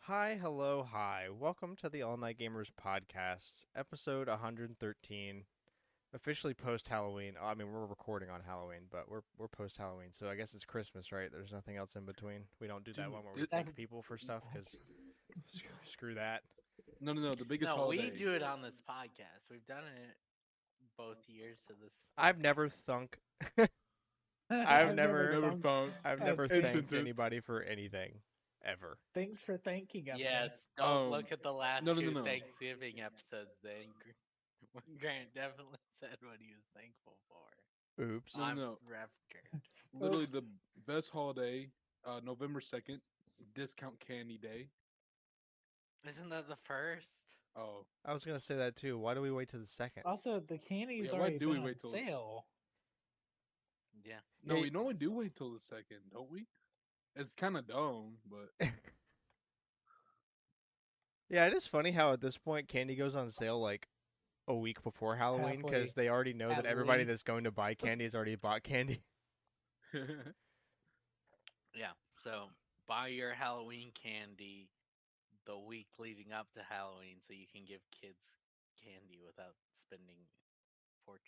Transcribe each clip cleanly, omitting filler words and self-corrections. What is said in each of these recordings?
Hi, hello, hi. Welcome to the All Night Gamers podcast, episode 113. Officially post Halloween. I mean, we're recording on Halloween, but we're post Halloween, so I guess it's Christmas, right? There's nothing else in between. We don't do that Dude, one where we thank people for stuff because screw that. no. The biggest No, we holiday. do it on this podcast. We've done it both years to this. I've never thunk. I've never- Never thunked. found. I've never I've thanked instances. anybody for anything ever. Thanks for thanking us. Yes, don't Um, look at the last no, no, two no, no. Thanksgiving episodes. Then Grant definitely said what he was thankful for. Oops. No, I'm no. record. Literally Oops. the best holiday, November 2nd, discount candy day. Isn't that the first? Oh, I was gonna say that too. Why do we wait to the second? Also, the candy's Yeah, why already do we been on wait till- sale. Yeah. no, Yeah, we normally do wait till the 2nd, don't we? It's kind of dumb, but Yeah, it is funny how at this point candy goes on sale like a week before Halloween Halfway, because they already know that at everybody least. that's going to buy candy has already bought candy. Yeah. So buy your Halloween candy the week leading up to Halloween so you can give kids candy without spending fortune.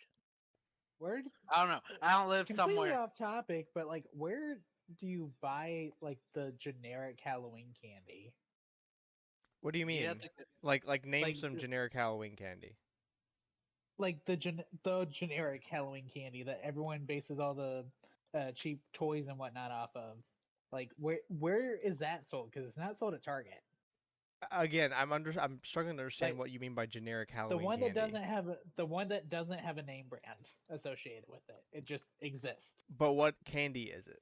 Where? I don't know. I don't live Completely somewhere. off topic, but like, where do you buy like the generic Halloween candy? What do you mean? You have to, Like name Like some the- generic Halloween candy. Like the generic Halloween candy that everyone bases all the cheap toys and whatnot off of. Like, where is that sold? Because it's not sold at Target. Again, I'm struggling to understand Like, what you mean by generic The Halloween one candy. that doesn't have a name brand associated with it. It just exists. But what candy is it?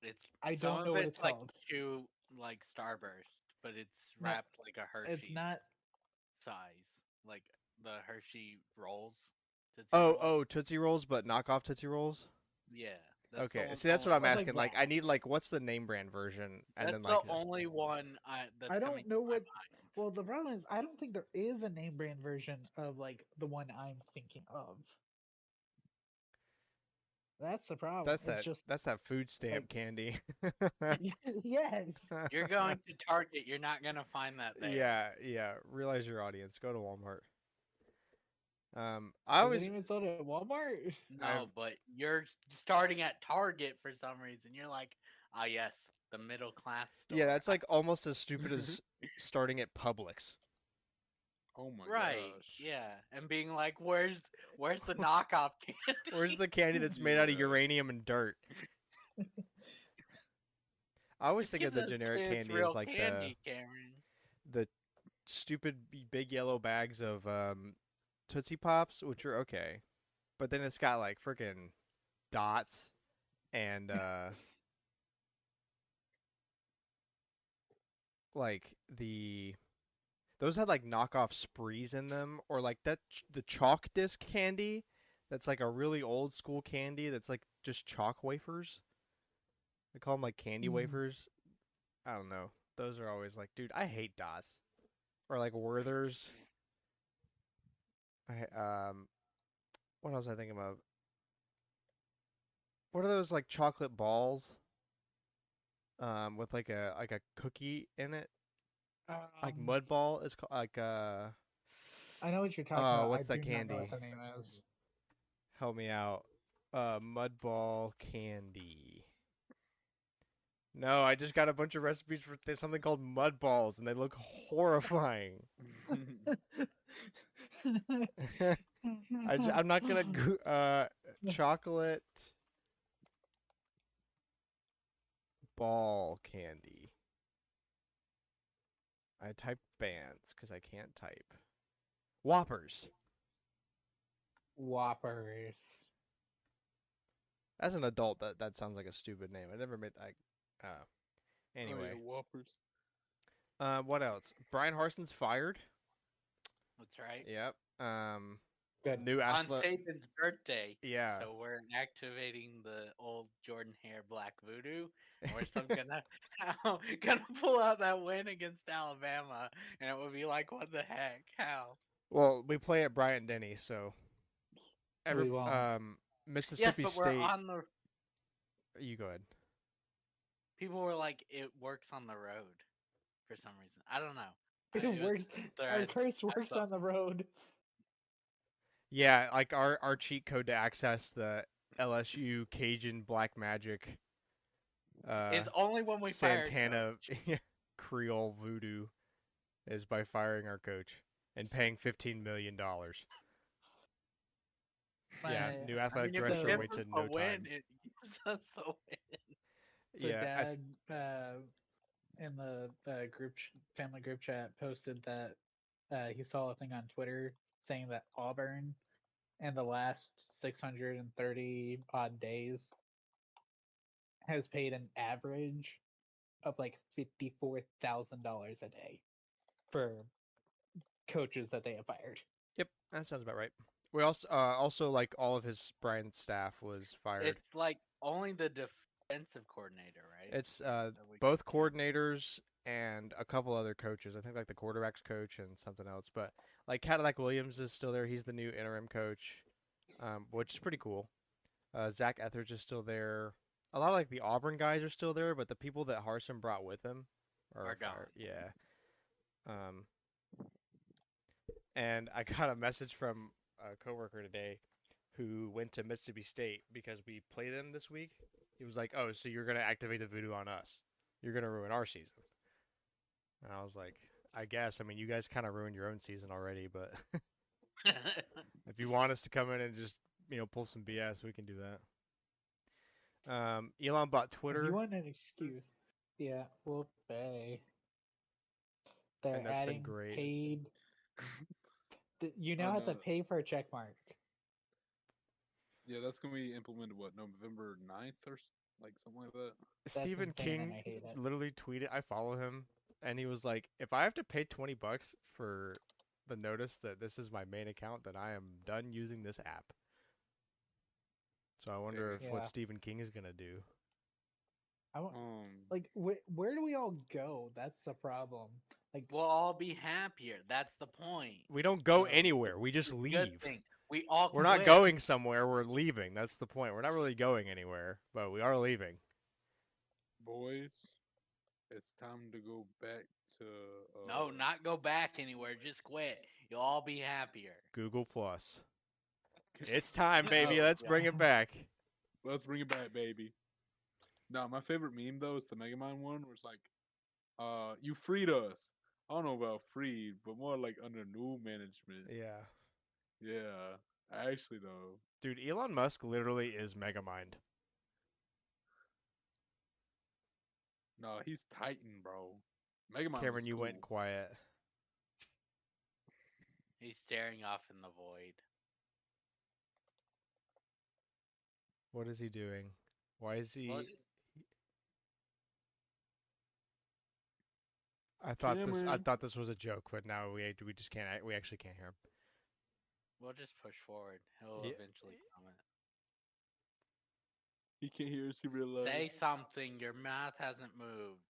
it's I some don't know of what it's it's like called. chew like Starburst, but it's No, wrapped like a Hershey It's not. size, like the Hershey rolls. Tootsie Oh, Rolls. Tootsie Rolls, but knockoff Tootsie Rolls. Yeah. That's Okay, the see that's what I'm only It's one- like asking. Like, I black. need like what's the name brand version, and That's then the like only one that's I coming don't know to my what. mind. Well, the problem is I don't think there is a name brand version of like the one I'm thinking of. That's the problem. It's just that's that food stamp like- candy. yes. You're going to Target, you're not gonna find that there. Yeah. Realize your audience. Go to Walmart. I Is always it even sold at Walmart? No, but you're starting at Target for some reason. You're like, ah, yes, the middle class store. yeah, that's like almost as stupid as starting at Publix. oh my right. gosh. Yeah, and being like, where's the knockoff candy? Where's the candy that's made out of Yeah. uranium and dirt? I always Just think give of the those generic kids candy real as like candy, Cameron. the stupid big yellow bags of Tootsie Pops, which are okay, but then it's got like freaking dots and like those had like knockoff sprees in them, or like the chalk disc candy that's like a really old school candy that's like just chalk wafers. They call them like candy Mm. wafers. I don't know. Those are always like, dude, I hate dots. Or like Werther's. What else was I thinking of? What are those like chocolate balls? With like a cookie in it, like mud ball. It's called like I know what you're talking about. what's I that do not know candy? what the name is. Help me out. Mud ball candy. No, I just got a bunch of recipes for something called mud balls, and they look horrifying. I'm not gonna chocolate ball candy. I typed bands because I can't type. Whoppers. Whoppers. As an adult, that sounds like a stupid name. I never made like. Anyway, Oh, yeah, Whoppers. what else? Brian Harson's fired. That's right. Yep. Good. New On athlete. Satan's birthday. Yeah. So we're activating the old Jordan Hare Black Voodoo. And we're still gonna pull out that win against Alabama, and it would be like, what the heck? How? Well, we play at Bryant Denny, so We won't. Mississippi but we're State. on the. You go ahead. People were like, it works on the road for some reason. I don't know. It It was works. a Our thread. curse works saw. on the road. Yeah, like our cheat code to access the LSU Cajun Black Magic It's only when we fire Santana Coach. Creole voodoo is by firing our coach and paying $15 million. Yeah, My new I athletic mean, if it director gives waits us in a no win, time. it gives us a win. So Yeah, Dad, in the family group chat, posted that he saw a thing on Twitter saying that Auburn, in the last 630 odd days, has paid an average of like $54,000 a day for coaches that they have fired. yep, that sounds about right. We also like all of his Brian staff was fired. It's like only the defensive coordinator, right? It's That we both count. coordinators and a couple other coaches. I think like the quarterbacks coach and something else. But like Cadillac Williams is still there. He's the new interim coach, which is pretty cool. Zach Etheridge is still there. A lot of like the Auburn guys are still there, but the people that Harson brought with him Are gone. fired. Yeah. And I got a message from a coworker today who went to Mississippi State because we played them this week. He was like, "Oh, so you're gonna activate the voodoo on us? You're gonna ruin our season?" And I was like, "I guess. I mean, you guys kind of ruined your own season already, but if you want us to come in and just pull some BS, we can do that." Elon bought If Twitter, you want an excuse, yeah, we'll pay. They're and that's been adding great. paid. You now have to pay for a check mark. Yeah, that's gonna be implemented November 9th or like something like that. That's Stephen insane, and King I hate it. literally tweeted. I follow him, and he was like, "If I have to pay $20 for the notice that this is my main account, then I am done using this app." So I wonder if what Yeah. Stephen King is gonna do. I want, like, where do we all go? That's the problem. Like, We'll all be happier. That's the point. We don't go No. anywhere. We just It's a leave. good thing. We all We're not quit. going somewhere. We're leaving. That's the point. We're not really going anywhere, but we are leaving. Boys, it's time to go back to. No, not go back anywhere. Just quit. You'll all be happier. Google Plus. It's time, baby. Oh, Let's bring it back. Let's bring it back, baby. No, my favorite meme though is the Megamind one, where it's like, you freed us. I don't know about freed, but more like under new management. Yeah. Yeah, actually though. Dude, Elon Musk literally is Megamind. No, he's Titan, bro. Megamind. Cameron, was you cool. went quiet. He's staring off in the void. What is he doing? Why is he? Well, I Cameron. thought this was a joke, but now we just can't. We actually can't hear him. we'll just push forward. He'll Yeah. eventually comment. He can't hear us. He realized. Say something. Your mouth hasn't moved.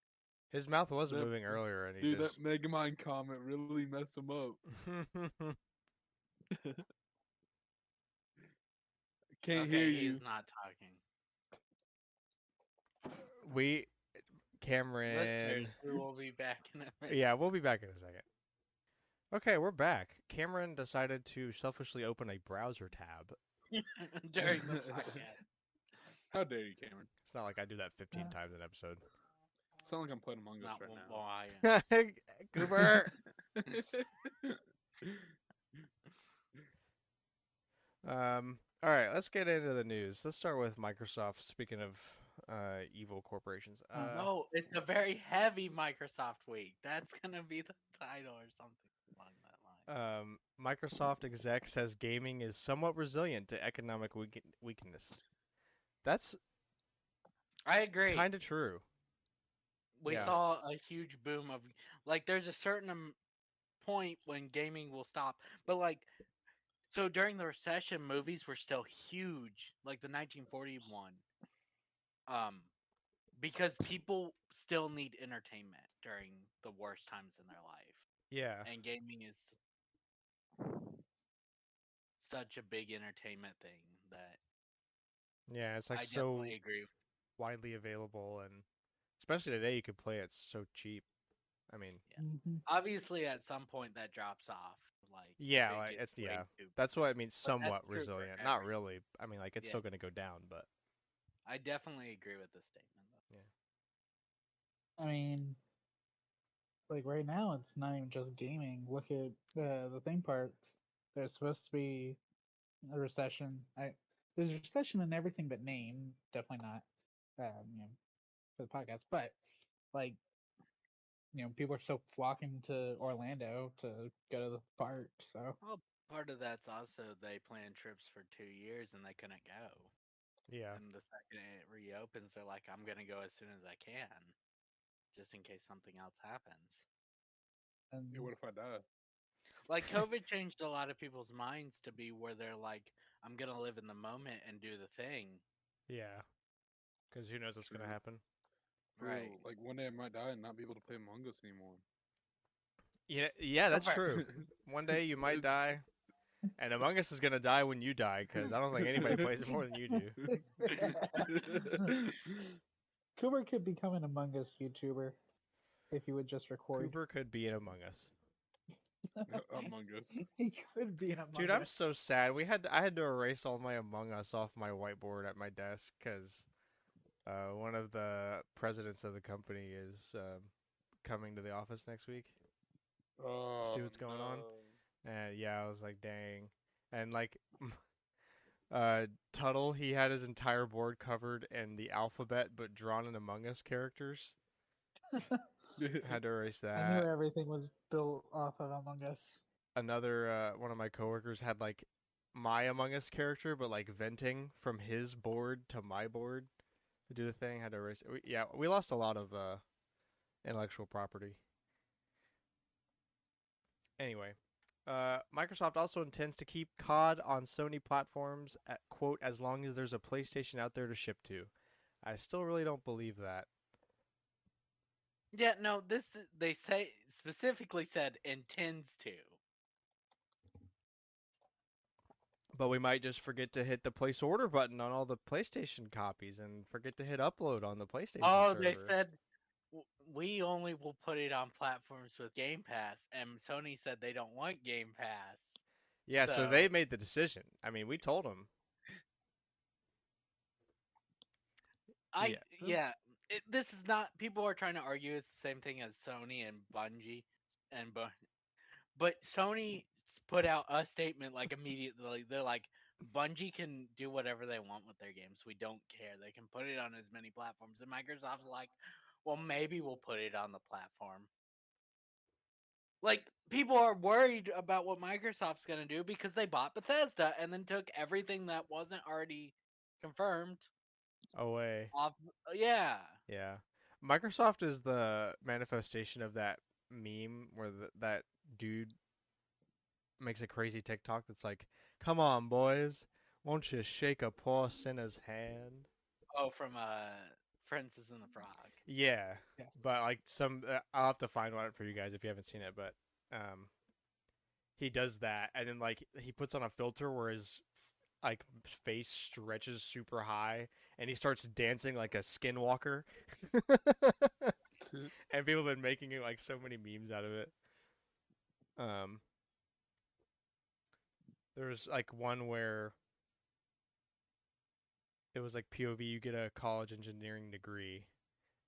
His mouth was That- moving earlier, and he Dude, just. that Megamind comment really messed him up. Can't Okay, hear he's you. not talking. Cameron. Listeners, we will be back in a minute. Yeah, we'll be back in a second. Okay, we're back. Cameron decided to selfishly open a browser tab. During the podcast. How dare you, Cameron? It's not like I do that 15 times an episode. Sound like I'm playing Among Us Not right why. Cooper. All right, let's get into the news. Let's start with Microsoft. Speaking of evil corporations. No, it's a very heavy Microsoft week. That's gonna be the title or something along that line. Microsoft exec says gaming is somewhat resilient to economic weakness. That's I agree. kind of true. We yeah. saw a huge boom of like. There's a certain point when gaming will stop, but like, so during the recession, movies were still huge, like the 1941. Because people still need entertainment during the worst times in their life. Yeah. And gaming is such a big entertainment thing that Yeah, it's like I so definitely agree. widely available, and especially today you could play it so cheap. I mean, Yeah. Hmm. Obviously, at some point that drops off. Like yeah, it like gets it's way yeah. too. That's what I mean. But that's Somewhat true for resilient. Not every. really. I mean, like it's Yeah, still gonna go down, but I definitely agree with this statement. yeah, I mean, like right now, it's not even just gaming. Look at the theme parks. There's supposed to be a recession. There's a recession in everything but name. Definitely not, you know, for the podcast. But like, people are so flocking to Orlando to go to the park. So, Well, part of that's also they planned trips for 2 years and they couldn't go. yeah. And the second it reopens, they're like, I'm gonna go as soon as I can, just in case something else happens. Yeah, and what if I die? Like COVID changed a lot of people's minds to be where they're like, I'm gonna live in the moment and do the thing. Yeah, because who knows what's gonna True. happen. For Right. real. Like one day I might die and not be able to play Among Us anymore. Yeah, yeah, that's Right. true. One day you might die, and Among Us is gonna die when you die, because I don't think anybody plays it more than you do. Cooper could become an Among Us YouTuber if he would just record. Cooper could be in Among Us. Among Us. He could be an Dude, Among I'm Us. so sad. I had to erase all my Among Us off my whiteboard at my desk because one of the presidents of the company is coming to the office next week to see Oh what's going on. no. And yeah, I was like, dang. And like, Tuttle, he had his entire board covered in the alphabet but drawn in Among Us characters. I had to erase I knew that. everything was built off of Among Us. Another one of my coworkers had like my Among Us character, but like venting from his board to my board to do the thing. Had to erase it. Yeah, we lost a lot of intellectual property. Anyway, Microsoft also intends to keep COD on Sony platforms at quote as long as there's a PlayStation out there to ship to. I still really don't believe that, Yeah, no, they say specifically said intends to. but we might just forget to hit the place order button on all the PlayStation copies and forget to hit upload on the PlayStation Oh, they server. said we only will put it on platforms with Game Pass, and Sony said they don't want Game Pass. Yeah, so they So made the decision. I mean, we told them. Yeah. yeah, this is not. People are trying to argue it's the same thing as Sony and Bungie, and but Sony put out a statement like immediately. They're like, Bungie can do whatever they want with their games. We don't care. They can put it on as many platforms. And Microsoft's like, well, maybe we'll put it on the platform. Like people are worried about what Microsoft's going to do because they bought Bethesda and then took everything that wasn't already confirmed Away. off. Yeah. Yeah. Microsoft is the manifestation of that meme where that dude makes a crazy TikTok that's like, "Come on, boys, won't you shake a poor sinner's hand?" Oh, from Princess and the Frog. Yeah, Yes. but like I'll have to find one for you guys if you haven't seen it. But um, he does that, and then like he puts on a filter where his like face stretches super high, and he starts dancing like a skinwalker. And people have been making like so many memes out of it. Um, there's like one where it was like POV, you get a college engineering degree,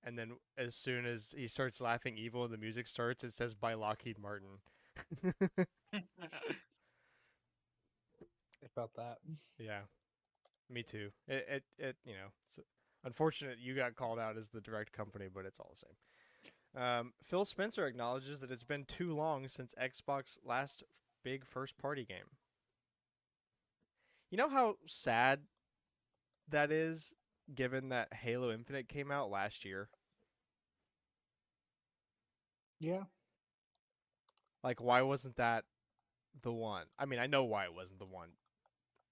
and then as soon as he starts laughing evil and the music starts, it says by Lockheed Martin. I felt that. Yeah, me too. It it's unfortunate you got called out as the direct company, but it's all the same. Phil Spencer acknowledges that it's been too long since Xbox last big first party game. You know how sad that is, given that Halo Infinite came out last year? Yeah. Like, why wasn't that the one? I mean, I know why it wasn't the one.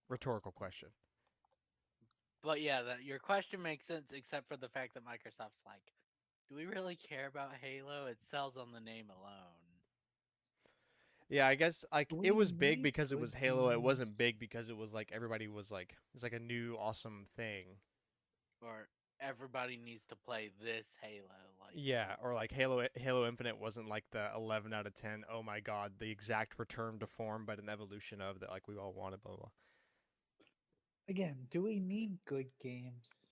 Rhetorical question. But yeah, your question makes sense, except for the fact that Microsoft's like, do we really care about Halo? It sells on the name alone. Yeah, I guess like Do it we was big need because it good was Halo. It games? wasn't big because it was like everybody was like it's like a new awesome thing. Or everybody needs to play this Halo. Like, Yeah, or like Halo Infinite wasn't like the 11 out of 10. Oh my god, the exact return to form, but an evolution of that like we all wanted. Blah blah. Again, do we need good games?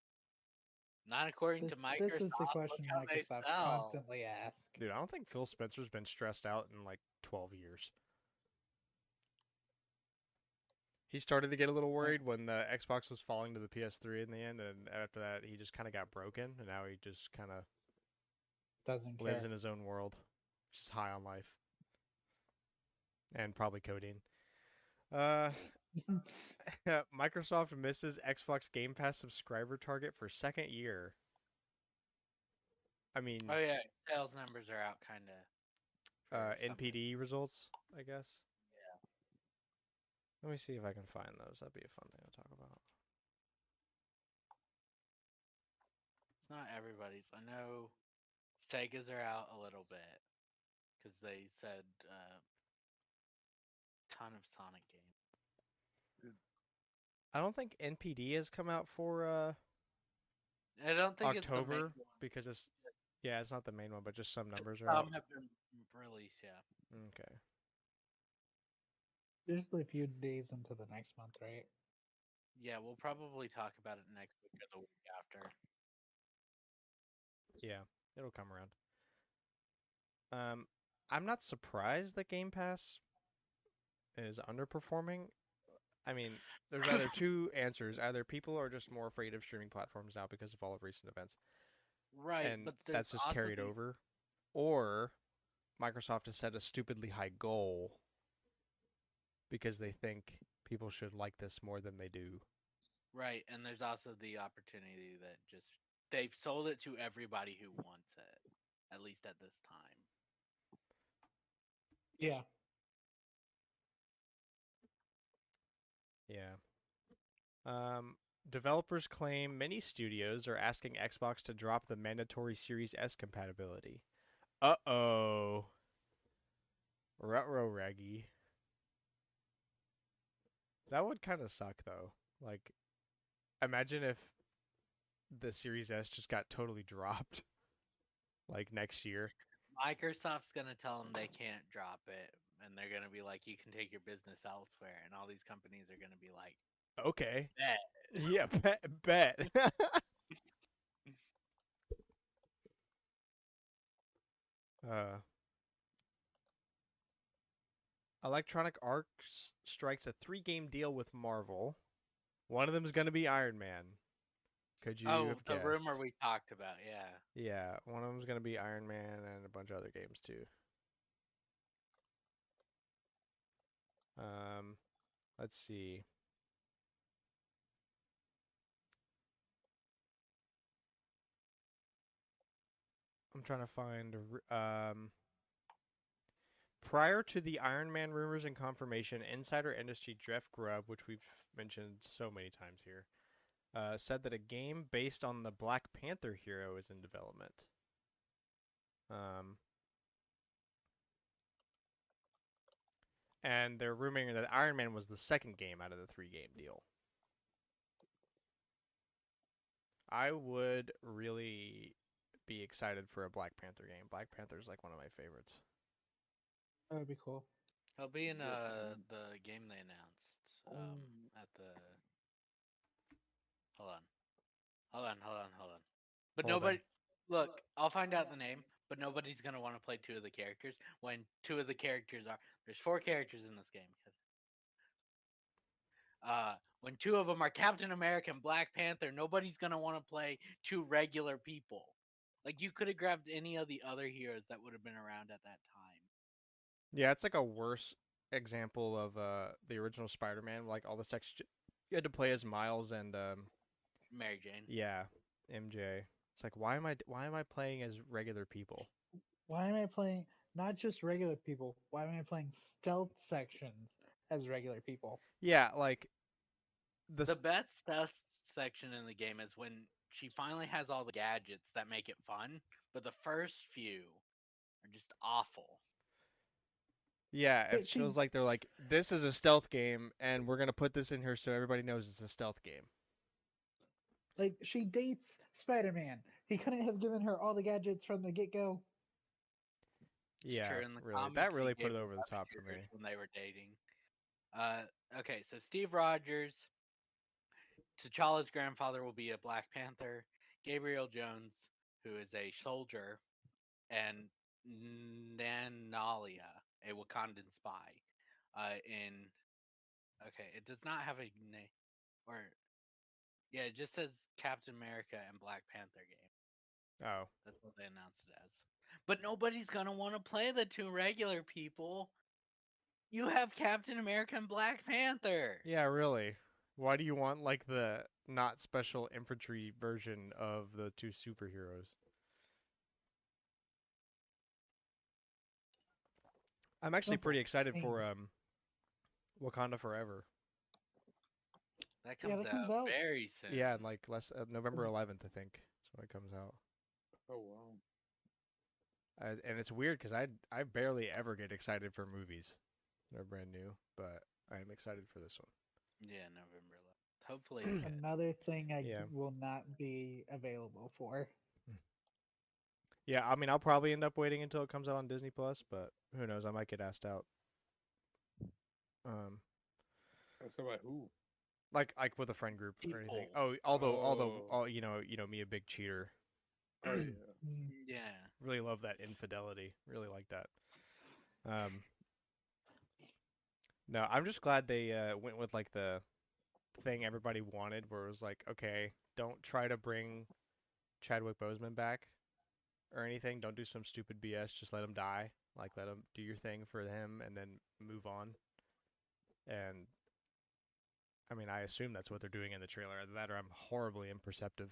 not according to This is the Microsoft. Look question how they Microsoft sell. constantly asks. Dude, I don't think Phil Spencer's been stressed out in like 12 years. He started to get a little worried when the Xbox was falling to the PS3 in the end, and after that, he just kind of got broken, and now he just kind of Doesn't lives care. in his own world, just high on life and probably codeine. Uh, Microsoft misses Xbox Game Pass subscriber target for second year. I mean, Oh yeah, sales numbers are out, kind of. NPD results, I guess. Let me see if I can find those. That'd be a fun thing to talk about. It's not everybody's. I know Sega's are out a little bit because they said ton of Sonic games. I don't think NPD has come out for I don't think it's the main October one. because it's not the main one, but just some numbers are out. Some have been released, yeah. Okay. Usually a few days into the next month, right? Yeah, we'll probably talk about it next week or the week after. Yeah, it'll come around. I'm not surprised that Game Pass is underperforming. I mean, there's either two answers. Either people are just more afraid of streaming platforms now because of all of recent events, Right, and but there's that's just also carried the over, or Microsoft has set a stupidly high goal because they think people should like this more than they do. right, and there's also the opportunity that just they've sold it to everybody who wants it, at least at this time. Yeah. Yeah. Developers claim many studios are asking Xbox to drop the mandatory Series S compatibility. Uh-oh. Retro reggy. That would kind of suck though. Like, imagine if the Series S just got totally dropped like next year. Microsoft's gonna tell them they can't drop it, and they're gonna be like, "You can take your business elsewhere," and all these companies are gonna be like, Okay. "Bet." Yeah, bet. uh Electronic Arts strikes a 3-game deal with Marvel. One of them is going to be Iron Man. Could you Oh, have the rumor guessed? we talked about, yeah. Yeah, one of them is going to be Iron Man and a bunch of other games too. Um, let's see. I'm trying to find. Prior to the Iron Man rumors and confirmation, Insider Industry Jeff Grubb, which we've mentioned so many times here, said that a game based on the Black Panther hero is in development. Um, and they're rumoring that Iron Man was the second game out of the 3-game deal. I would really be excited for a Black Panther game. Black Panther is like one of my favorites. That would be cool. He'll be in Definitely. the game they announced at the. Hold on, hold on. But Hold on. nobody. Look, I'll find out the name, but nobody's gonna want to play two of the characters when two of the characters are. There's four characters in this game. When two of them are Captain America and Black Panther, nobody's gonna want to play two regular people. Like you could have grabbed any of the other heroes that would have been around at that time. Yeah, it's like a worse example of the original Spider-Man. Like all the sex you had to play as Miles and Mary Jane. yeah, MJ. It's like why am I playing as regular people? Why am I playing not just regular people? Why am I playing stealth sections as regular people? Yeah, like The this. best stuff section in the game is when she finally has all the gadgets that make it fun, but the first few are just awful. Yeah, it That she feels like they're like, this is a stealth game, and we're gonna put this in here so everybody knows it's a stealth game. she dates Spider-Man. He couldn't have given her all the gadgets from the get-go. It's Yeah, true. In the really, that comics, he really put gave it her over the top for shooters me. when they were dating. Okay, so Steve Rogers, T'Challa's grandfather, will be a Black Panther. Gabriel Jones, who is a soldier, and Nanalia, a Wakandan spy. In okay, it does not have a name, or yeah, it just says Captain America and Black Panther game. Oh, That's what they announced it as. But nobody's gonna want to play the two regular people. You have Captain America and Black Panther. yeah, really. Why do you want like the not special infantry version of the two superheroes? I'm actually Simple. pretty excited Aim. for Wakanda Forever. That Yeah, comes that comes out out. very soon. Yeah, in like November 11th, I think. That's when it comes out. Oh wow. And it's weird because I barely ever get excited for movies. They're brand new, but I am excited for this one. Yeah, November 11th. Hopefully it's good. Another thing I Yeah. will not be available for. Yeah, I mean, I'll probably end up waiting until it comes out on Disney Plus, but who knows? I might get asked out. Um, So by who? like with a friend group or anything. People. Oh, Oh. me a big cheater. Oh yeah. Mm. Yeah. Really love that infidelity. Really like that. Um, no, I'm just glad they went with like the thing everybody wanted, where it was like, okay, don't try to bring Chadwick Boseman back or anything. Don't do some stupid BS. Just let him die. Like, let him do your thing for him, and then move on. And I mean, I assume that's what they're doing in the trailer. Either that, or I'm horribly imperceptive.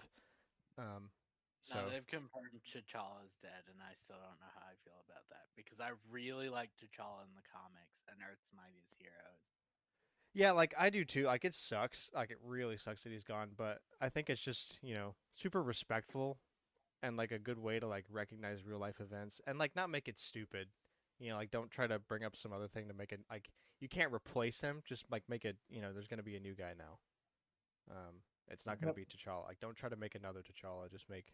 So No, they've confirmed T'Challa's dead, and I still don't know how I feel about that because I really like T'Challa in the comics and Earth's Mightiest Heroes. yeah, like I do too. Like it sucks. Like it really sucks that he's gone. But I think it's just super respectful and like a good way to like recognize real life events and like not make it stupid. Like don't try to bring up some other thing to make it like you can't replace him. Just like make it. There's gonna be a new guy now. It's not gonna Yep. be T'Challa. Like don't try to make another T'Challa. Just make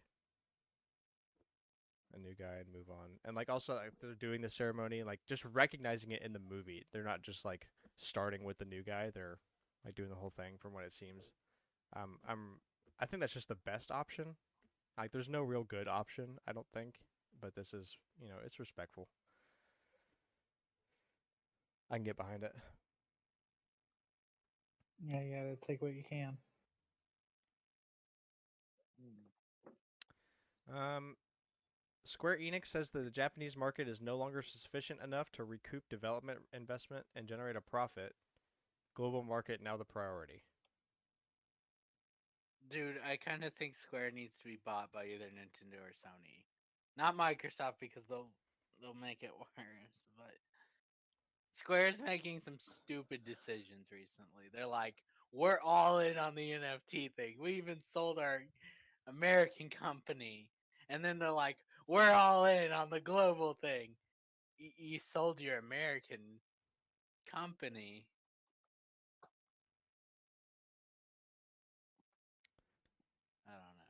a new guy and move on. And like also like, they're doing the ceremony, like just recognizing it in the movie. They're not just like starting with the new guy. They're like doing the whole thing from what it seems. I think that's just the best option. Like there's no real good option, I don't think. But this is it's respectful. I can get behind it. Yeah, you gotta take what you can. Um, Square Enix says that the Japanese market is no longer sufficient enough to recoup development investment and generate a profit. Global market now the priority. Dude, I kind of think Square needs to be bought by either Nintendo or Sony, not Microsoft because they'll make it worse. But Square's making some stupid decisions recently. They're like, we're all in on the NFT thing. We even sold our American company, and then they're like, we're all in on the global thing. You sold your American company. I don't know.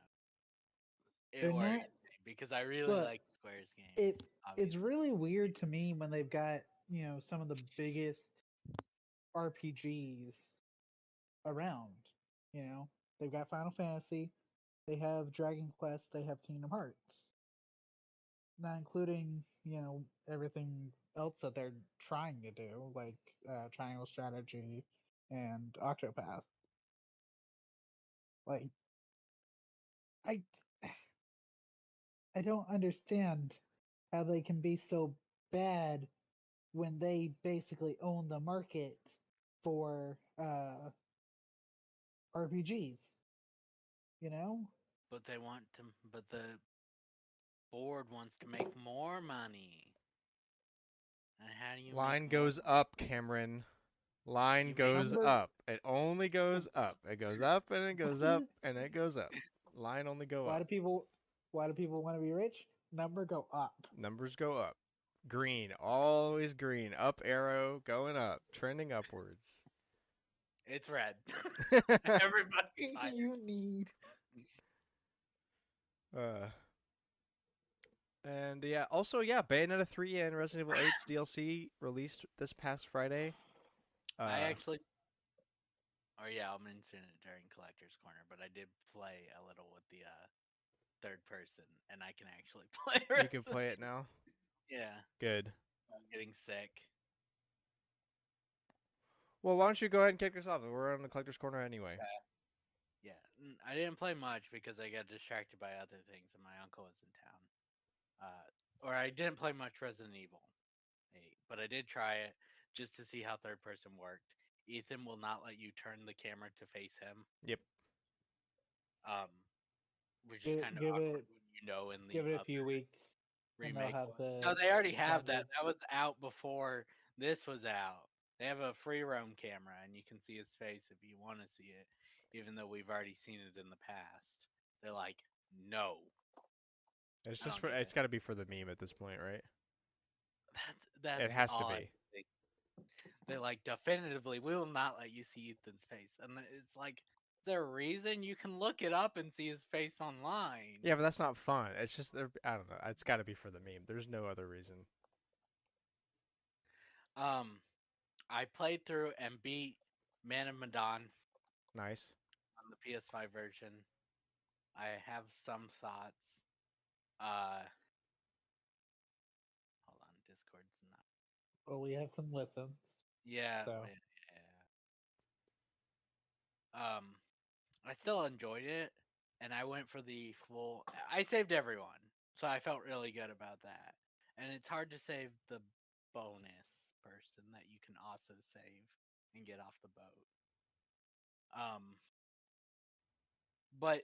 It They're worries not. me because I really Look, like Square's games. it's Obviously, really weird to me when they've got some of the biggest RPGs around. They've got Final Fantasy, they have Dragon Quest, they have Kingdom Hearts. Not including everything else that they're trying to do, like Triangle Strategy and Octopath. Like I I don't understand how they can be so bad when they basically own the market for RPGs. You know, but they want to. But the board wants to make more money. And how do you make Line more? goes up, Cameron. Line You make goes number up. It only goes up. It goes up and it goes up and it goes up. Line only go why up. do people want to be rich? Number go up. Numbers go up. Green, always green. Up arrow, going up, trending upwards. It's red. Everybody's fired. You need. And yeah, also Bayonetta 3 and Resident Evil 8's DLC released this past Friday. I actually, or I'll mention it during Collector's Corner, but I did play a little with the third person, and I can actually play. You can play it now. Yeah, Good. I'm getting sick. Well, why don't you go ahead and kick us off? We're on the Collector's Corner anyway. Yeah, I didn't play much because I got distracted by other things, and my uncle was in town. Or I didn't play much Resident Evil 8, but I did try it just to see how third person worked. Ethan will not let you turn the camera to face him. Yep. Which is kind of Give awkward it. when you know in the Give it a few weeks. And they'll remake have one. the. No, they already have that. the- That was out before this was out. They have a free roam camera, and you can see his face if you want to see it, even though we've already seen it in the past. They're like, no. It's I just don't for. need It's it. got to be for the meme at this point, right? That's It has to odd. be. They're like, definitively, we will not let you see Ethan's face, and it's like, is there a reason? You can look it up and see his face online. Yeah, but that's not fun. It's just I don't know. It's got to be for the meme. There's no other reason. I played through and beat Man of Medan Nice. on the PS5 version. I have some thoughts. Hold on, Discord's not. Well, we have some listens. Yeah, So. I still enjoyed it, and I went for the full. I saved everyone, so I felt really good about that. And it's hard to save the bonus person that you can also save and get off the boat. But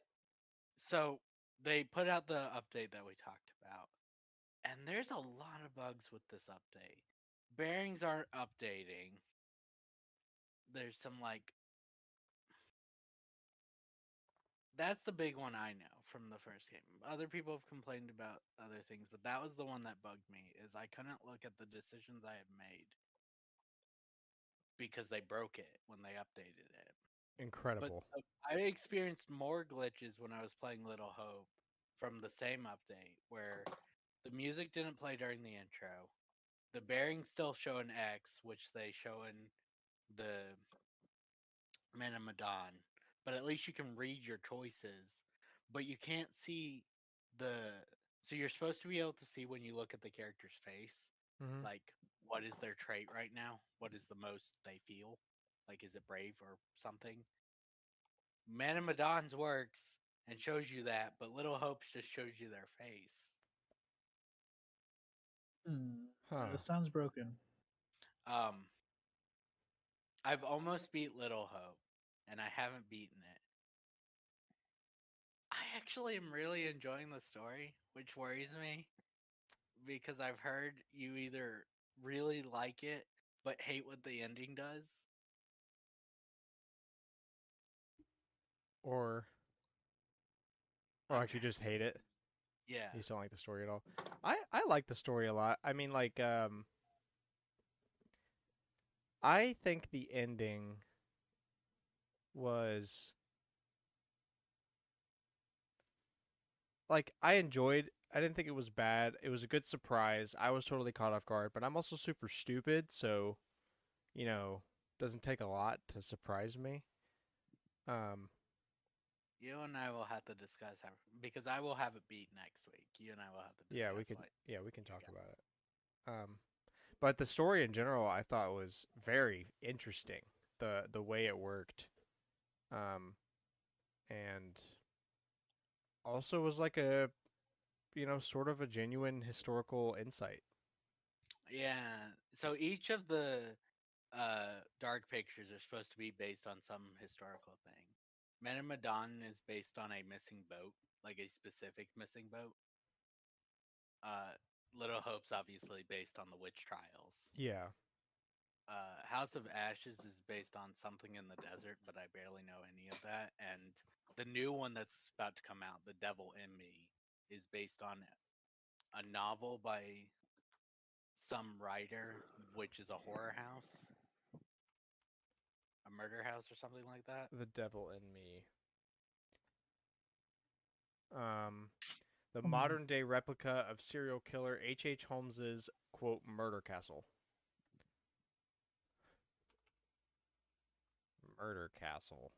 so they put out the update that we talked about, and there's a lot of bugs with this update. Bearings aren't updating. There's some like that's the big one I know from the first game. Other people have complained about other things, but that was the one that bugged me is I couldn't look at the decisions I had made because they broke it when they updated it. But Incredible. I experienced more glitches when I was playing Little Hope from the same update where the music didn't play during the intro. The bearings still show an X, which they show in the Man of Medan, but at least you can read your choices. But you can't see the. So you're supposed to be able to see when you look at the character's face, Mm-hmm. like what is their trait right now? What is the most they feel? Like is it brave or something? Man of Medan's works and shows you that, but Little Hopes just shows you their face. Huh. This sounds broken. Um, I've almost beat Little Hope, and I haven't beaten it. I actually am really enjoying the story, which worries me because I've heard you either really like it but hate what the ending does. Or I'm like you trying. just hate it. Yeah. You just don't like the story at all. I like the story a lot. I mean, like I think the ending was like I enjoyed. I didn't think it was bad. It was a good surprise. I was totally caught off guard, but I'm also super stupid, so you know, doesn't take a lot to surprise me. Um, You and I will have to discuss how because I will have it beat next week. You and I will have to yeah, discuss we can what we can you talk got. about it. But the story in general, I thought was very interesting. The way it worked, um, and also was like a sort of a genuine historical insight. Yeah. So each of the dark pictures are supposed to be based on some historical thing. Man of Medan is based on a missing boat, like a specific missing boat. Uh, Little Hope's obviously based on the witch trials. Yeah, House of Ashes is based on something in the desert, but I barely know any of that. And the new one that's about to come out, The Devil in Me, is based on a novel by some writer, which is a horror house, a murder house, or something like that. The Devil in Me. The Hmm. modern day replica of serial killer H.H. Holmes's quote murder castle. Murder castle.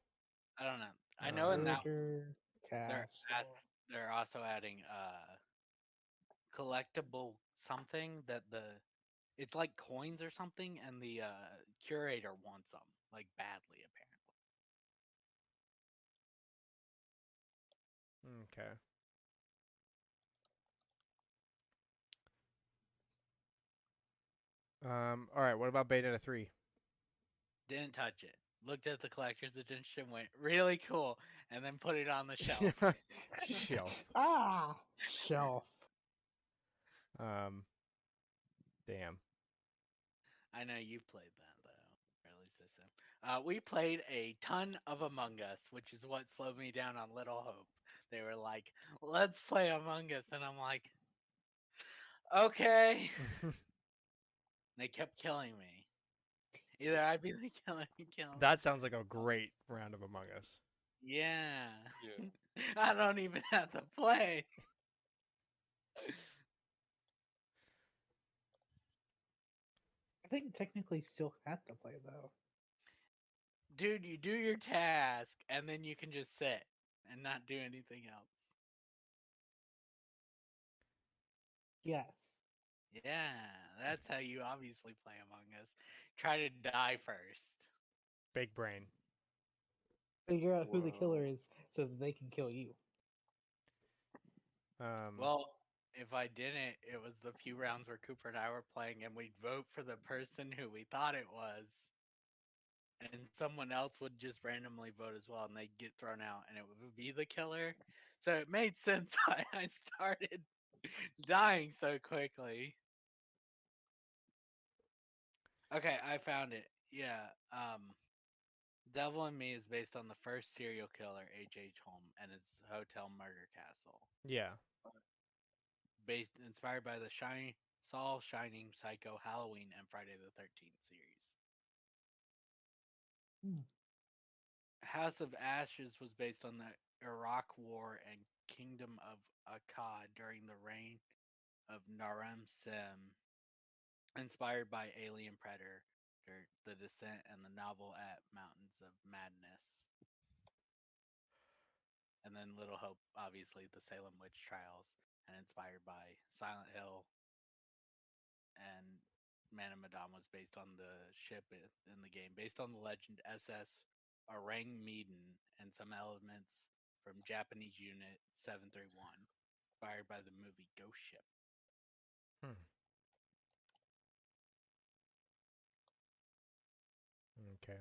I don't know. I know in that Murder they're Castle. they're also adding collectible something that it's like coins or something, and the curator wants them like badly apparently. Okay. All right. What about Bayonetta 3? Didn't touch it. Looked at the collector's edition, went really cool, and then put it on the shelf. Shelf. Ah, shelf. Um, damn. I know you played that though, or at least I said. We played a ton of Among Us, which is what slowed me down on Little Hope. They were like, "Let's play Among Us," and I'm like, "Okay." They kept killing me. Either I'd be the killer, killing That them. sounds like a great round of Among Us. Yeah. Yeah. I don't even have to play. I think technically still have to play though. Dude, you do your task and then you can just sit and not do anything else. Yes. Yeah, that's how you obviously play Among Us. Try to die first. Big brain. Figure out who the killer Whoa. is so that they can kill you. Well, if I didn't, it was the few rounds where Cooper and I were playing and we'd vote for the person who we thought it was. And someone else would just randomly vote as well and they'd get thrown out and it would be the killer. So it made sense why I started dying so quickly. Okay, I found it. Yeah, Devil in Me is based on the first serial killer, H.H. Holmes, and his hotel murder castle. Yeah. Inspired by the Saw, Shining, Psycho, Halloween, and Friday the 13th series. Hmm. House of Ashes was based on the Iraq War and Kingdom of Akkad during the reign of Naram Sin, inspired by Alien Predator, The Descent, and the novel at Mountains of Madness. And then Little Hope, obviously, the Salem witch trials, and inspired by Silent Hill. And Man of Medan was based on the ship in the game, based on the legend SS Orang Medan, and some elements from Japanese Unit 731, inspired by the movie Ghost Ship. Hmm. Okay.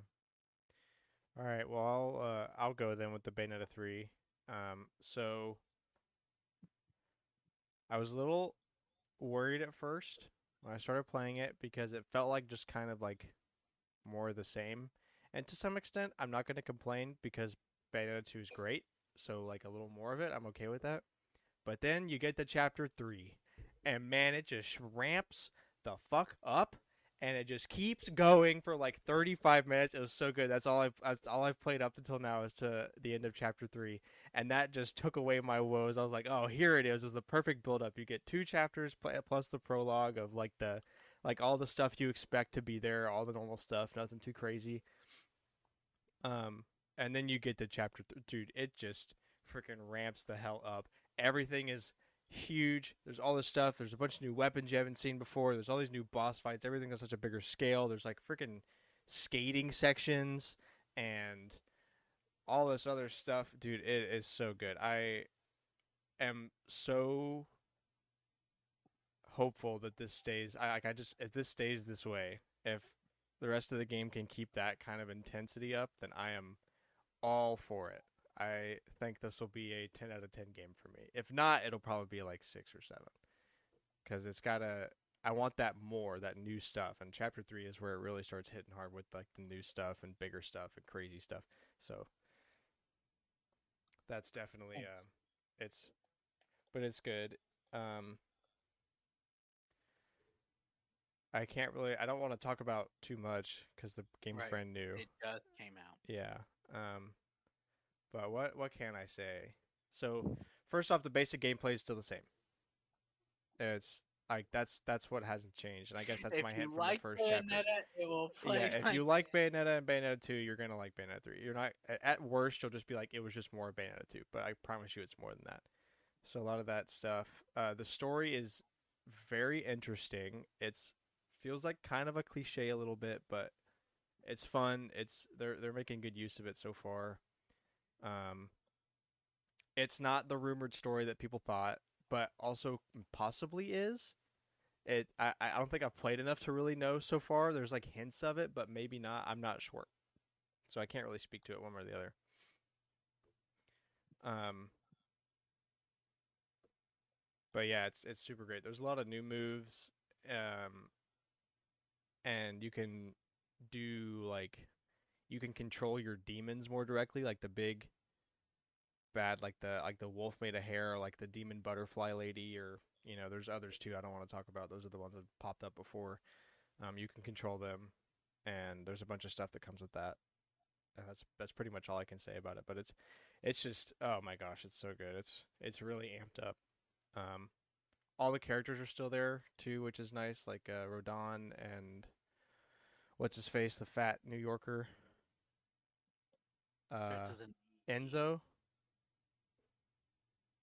All right. Well, I'll go then with the Bayonetta 3. So I was a little worried at first when I started playing it because it felt like just kind of like more of the same. And to some extent, I'm not going to complain because Bayonetta 2 is great. So like a little more of it, I'm okay with that. But then you get to chapter 3 and man, it just ramps the fuck up and it just keeps going for like 35 minutes. It was so good. That's all I've played up until now is to the end of chapter 3, and that just took away my woes. I was like, "Oh, here it is. It was the perfect build up. You get 2 chapters plus the prologue of like all the stuff you expect to be there, all the normal stuff, nothing too crazy. Um and then you get to dude, it just freaking ramps the hell up. Everything is huge. There's all this stuff. There's a bunch of new weapons you haven't seen before. There's all these new boss fights. Everything on such a bigger scale. There's like freaking skating sections and all this other stuff. Dude, it is so good. I am so hopeful that this stays. I just if this stays this way, if the rest of the game can keep that kind of intensity up, then I am all for it. I think this will be a 10 out of 10 game for me. If not, it'll probably be like 6 or 7 cuz it's got to I want that more, that new stuff. And chapter 3 is where it really starts hitting hard with like the new stuff and bigger stuff and crazy stuff. So that's definitely Nice. it's but it's good. Um I can't really. I don't want to talk about too much because the game's Right. brand new. It just came out. Yeah. But what can I say? So first off, the basic gameplay is still the same. It's like that's what hasn't changed, and I guess that's If my you hint from the like first chapters. Bayonetta, it will Yeah, play if like you like Bayonetta and Bayonetta 2, you're gonna like Bayonetta 3. You're not at worst, you'll just be like it was just more Bayonetta 2, but I promise you it's more than that. So a lot of that stuff. The story is very interesting. It's feels like kind of a cliche a little bit, but it's fun. They're making good use of it so far. Um, it's not the rumored story that people thought, but also possibly is. I don't think I've played enough to really know so far. There's like hints of it, but maybe not. I'm not sure. So I can't really speak to it one way or the other. Um, but yeah, it's super great. There's a lot of new moves, and you can do like you can control your demons more directly, like the big bad, like the wolf made of hair, or like the demon butterfly lady, or there's others too. I don't want to talk about. Those are the ones that popped up before. You can control them, and there's a bunch of stuff that comes with that. And that's pretty much all I can say about it. But it's just oh my gosh, it's so good. It's really amped up. Um, all the characters are still there too, which is nice. Like Rodon and what's his face, the fat New Yorker, straight uh, to the knee. Enzo.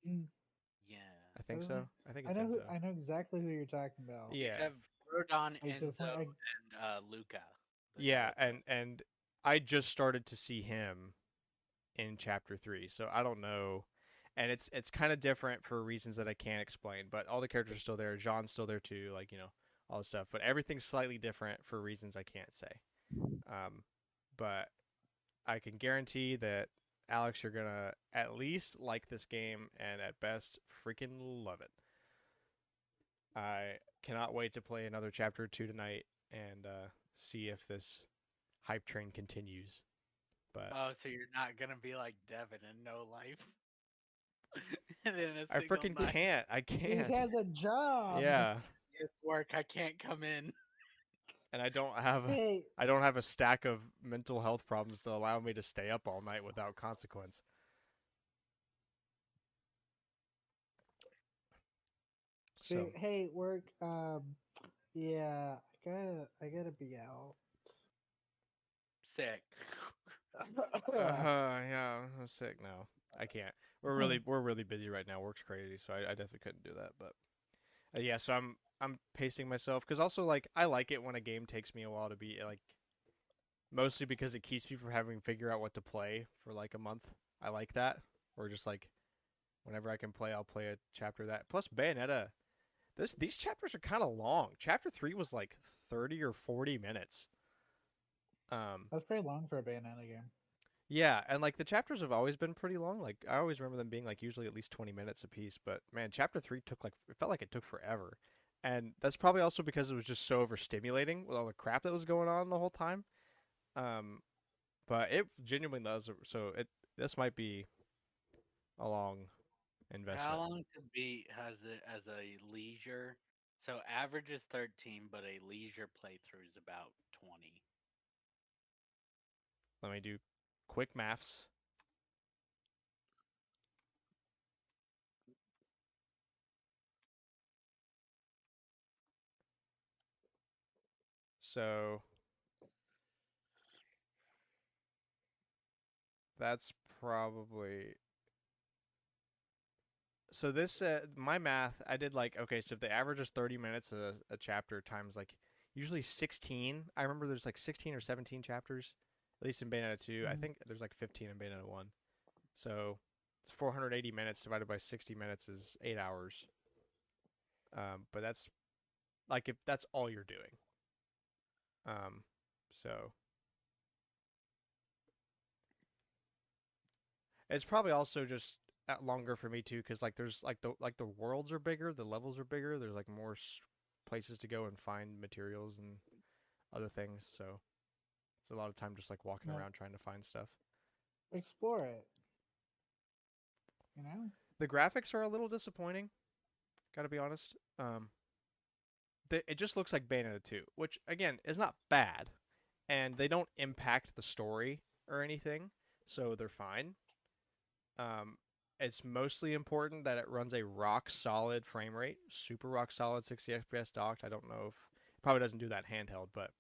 Mm, Yeah. I think I don't so. know. I think I it's know. Enzo. I know exactly who you're talking about. You Yeah, have Rodon, I just Enzo, want. and Luca. The yeah, Delta. and I just started to see him in chapter 3, so I don't know. And it's kind of different for reasons that I can't explain. But all the characters are still there. John's still there too. Like all the stuff. But everything's slightly different for reasons I can't say. Um, but I can guarantee that Alex, you're gonna at least like this game, and at best, freaking love it. I cannot wait to play another chapter 2 tonight and see if this hype train continues. But Oh, so you're not gonna be like Devin and no life, and in a I single freaking night. can't. I He can't. has a job. Yeah, It's work. I can't come in. and I don't have Hey, I don't have a stack of mental health problems to allow me to stay up all night without consequence. So hey, work. Yeah, I gotta be out. Sick. yeah, I'm sick now. I can't. We're really busy right now. Work's crazy, so I definitely couldn't do that. But yeah, so I'm pacing myself because also like I like it when a game takes me a while to be like mostly because it keeps me from having to figure out what to play for like a month. I like that. Or just like whenever I can play, I'll play a chapter of that. Plus Bayonetta, these chapters are kind of long. Chapter 3 was like 30 or 40 minutes. That's pretty long for a Bayonetta game. Yeah, and like the chapters have always been pretty long. Like I always remember them being like usually at least 20 minutes a piece, but man, chapter 3 took like it felt like it took forever. And that's probably also because it was just so overstimulating with all the crap that was going on the whole time. Um but it genuinely does so it this might be a long How investment. long to beat has it as a leisure? So average is 13, but a leisure playthrough is about 20. Let me do quick maths. So that's probably so this my math I did like okay so if the average is 30 minutes a chapter times like usually 16. I remember there's like 16 or 17 chapters at least in Bayonetta 2. I Mhm. think there's like 15 in Bayonetta 1. So it's 480 minutes divided by 60 minutes is 8 hours. But that's like if that's all you're doing. Um so it's probably also just longer for me too cuz like there's like the worlds are bigger, the levels are bigger, there's like more places to go and find materials and other things. So it's a lot of time just like walking Yeah, around trying to find stuff. explore it. You know. The graphics are a little disappointing, gotta be honest. it just looks like Bayonetta 2, which again is not bad, and they don't impact the story or anything, so they're fine. Um, it's mostly important that it runs a rock solid frame rate, super rock solid 60 FPS docked. I don't know if it probably doesn't do that handheld, but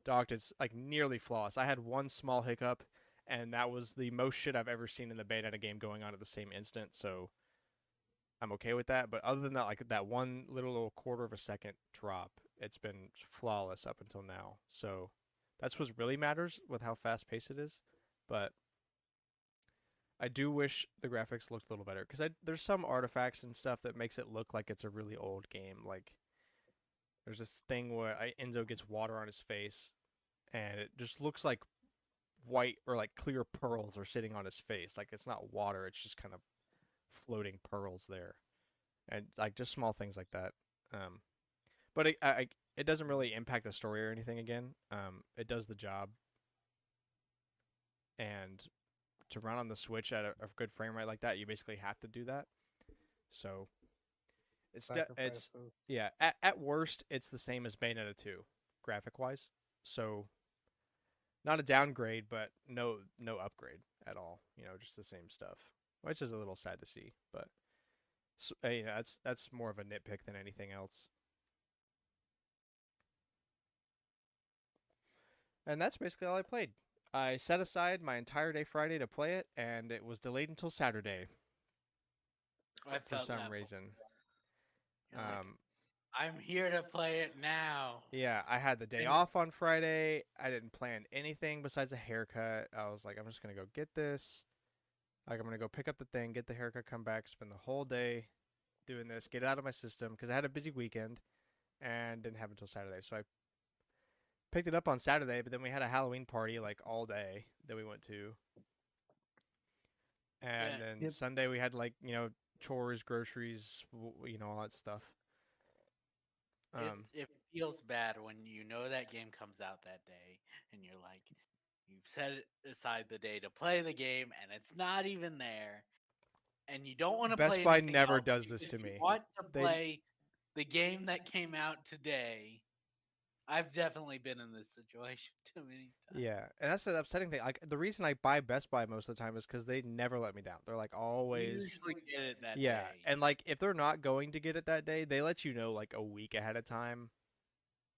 docked it's like nearly flawless. I had one small hiccup, and that was the most shit I've ever seen in the Bayonetta game going on at the same instant. So I'm okay with that. But other than that, like that one little quarter of a second drop, it's been flawless up until now. So that's what really matters with how fast paced it is. But I do wish the graphics looked a little better because there's some artifacts and stuff that makes it look like it's a really old game. Like there's this thing where Enzo gets water on his face, and it just looks like white or like clear pearls are sitting on his face. Like it's not water; it's just kind of floating pearls there, and like just small things like that. Um, but it doesn't really impact the story or anything. Again, it does the job, and to run on the Switch at a good frame rate like that, you basically have to do that. So it's Sacrifices. yeah. At worst, it's the same as Bayonetta 2, graphic wise. So not a downgrade, but no upgrade at all. You know, just the same stuff, which is a little sad to see. But you know, that's more of a nitpick than anything else. And that's basically all I played. I set aside my entire day Friday to play it, and it was delayed until Saturday I for felt some that. reason. You're like, Um, I'm here to play it now. yeah, I had the day And- off on Friday. I didn't plan anything besides a haircut. I was like, I'm just gonna go get this. Like, I'm gonna go pick up the thing, get the haircut, come back, spend the whole day doing this, get it out of my system because I had a busy weekend and didn't have it until Saturday. So I picked it up on Saturday, but then we had a Halloween party like all day that we went to. And Yeah. then Yep. Sunday we had like, chores, groceries, all that stuff. It feels bad when you know that game comes out that day and you're like, you've set aside the day to play the game and it's not even there, and you don't want to Best play Buy anything never else does this because to you me. want to They play the game that came out today. I've definitely been in this situation too many times. Yeah, and that's the upsetting thing. Like the reason I buy Best Buy most of the time is because they never let me down. They're like You always, usually get it that yeah. day. And like if they're not going to get it that day, they let you know like a week ahead of time.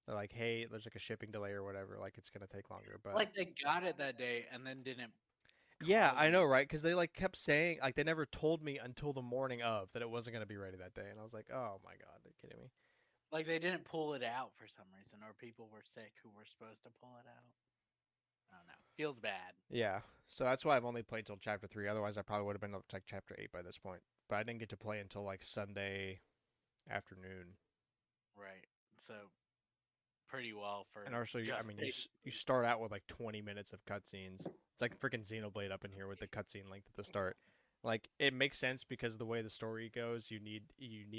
They're like, hey, there's like a shipping delay or whatever. Like it's gonna take longer. But Like they got it that day and then didn't. yeah, call I you. know, right? Because they like kept saying like they never told me until the morning of that it wasn't gonna be ready that day, and I was like, oh my god, are you kidding me? Like they didn't pull it out for some reason, or people were sick who were supposed to pull it out. I don't know. Feels bad. Yeah, so that's why I've only played till chapter 3. Otherwise, I probably would have been up to like chapter 8 by this point. But I didn't get to play until like Sunday afternoon. Right. So pretty well for And also, I just mean, taking you start out with like 20 minutes of cutscenes. It's like freaking Xenoblade up in here with the cutscene length at the start. Like it makes sense because of the way the story goes. You need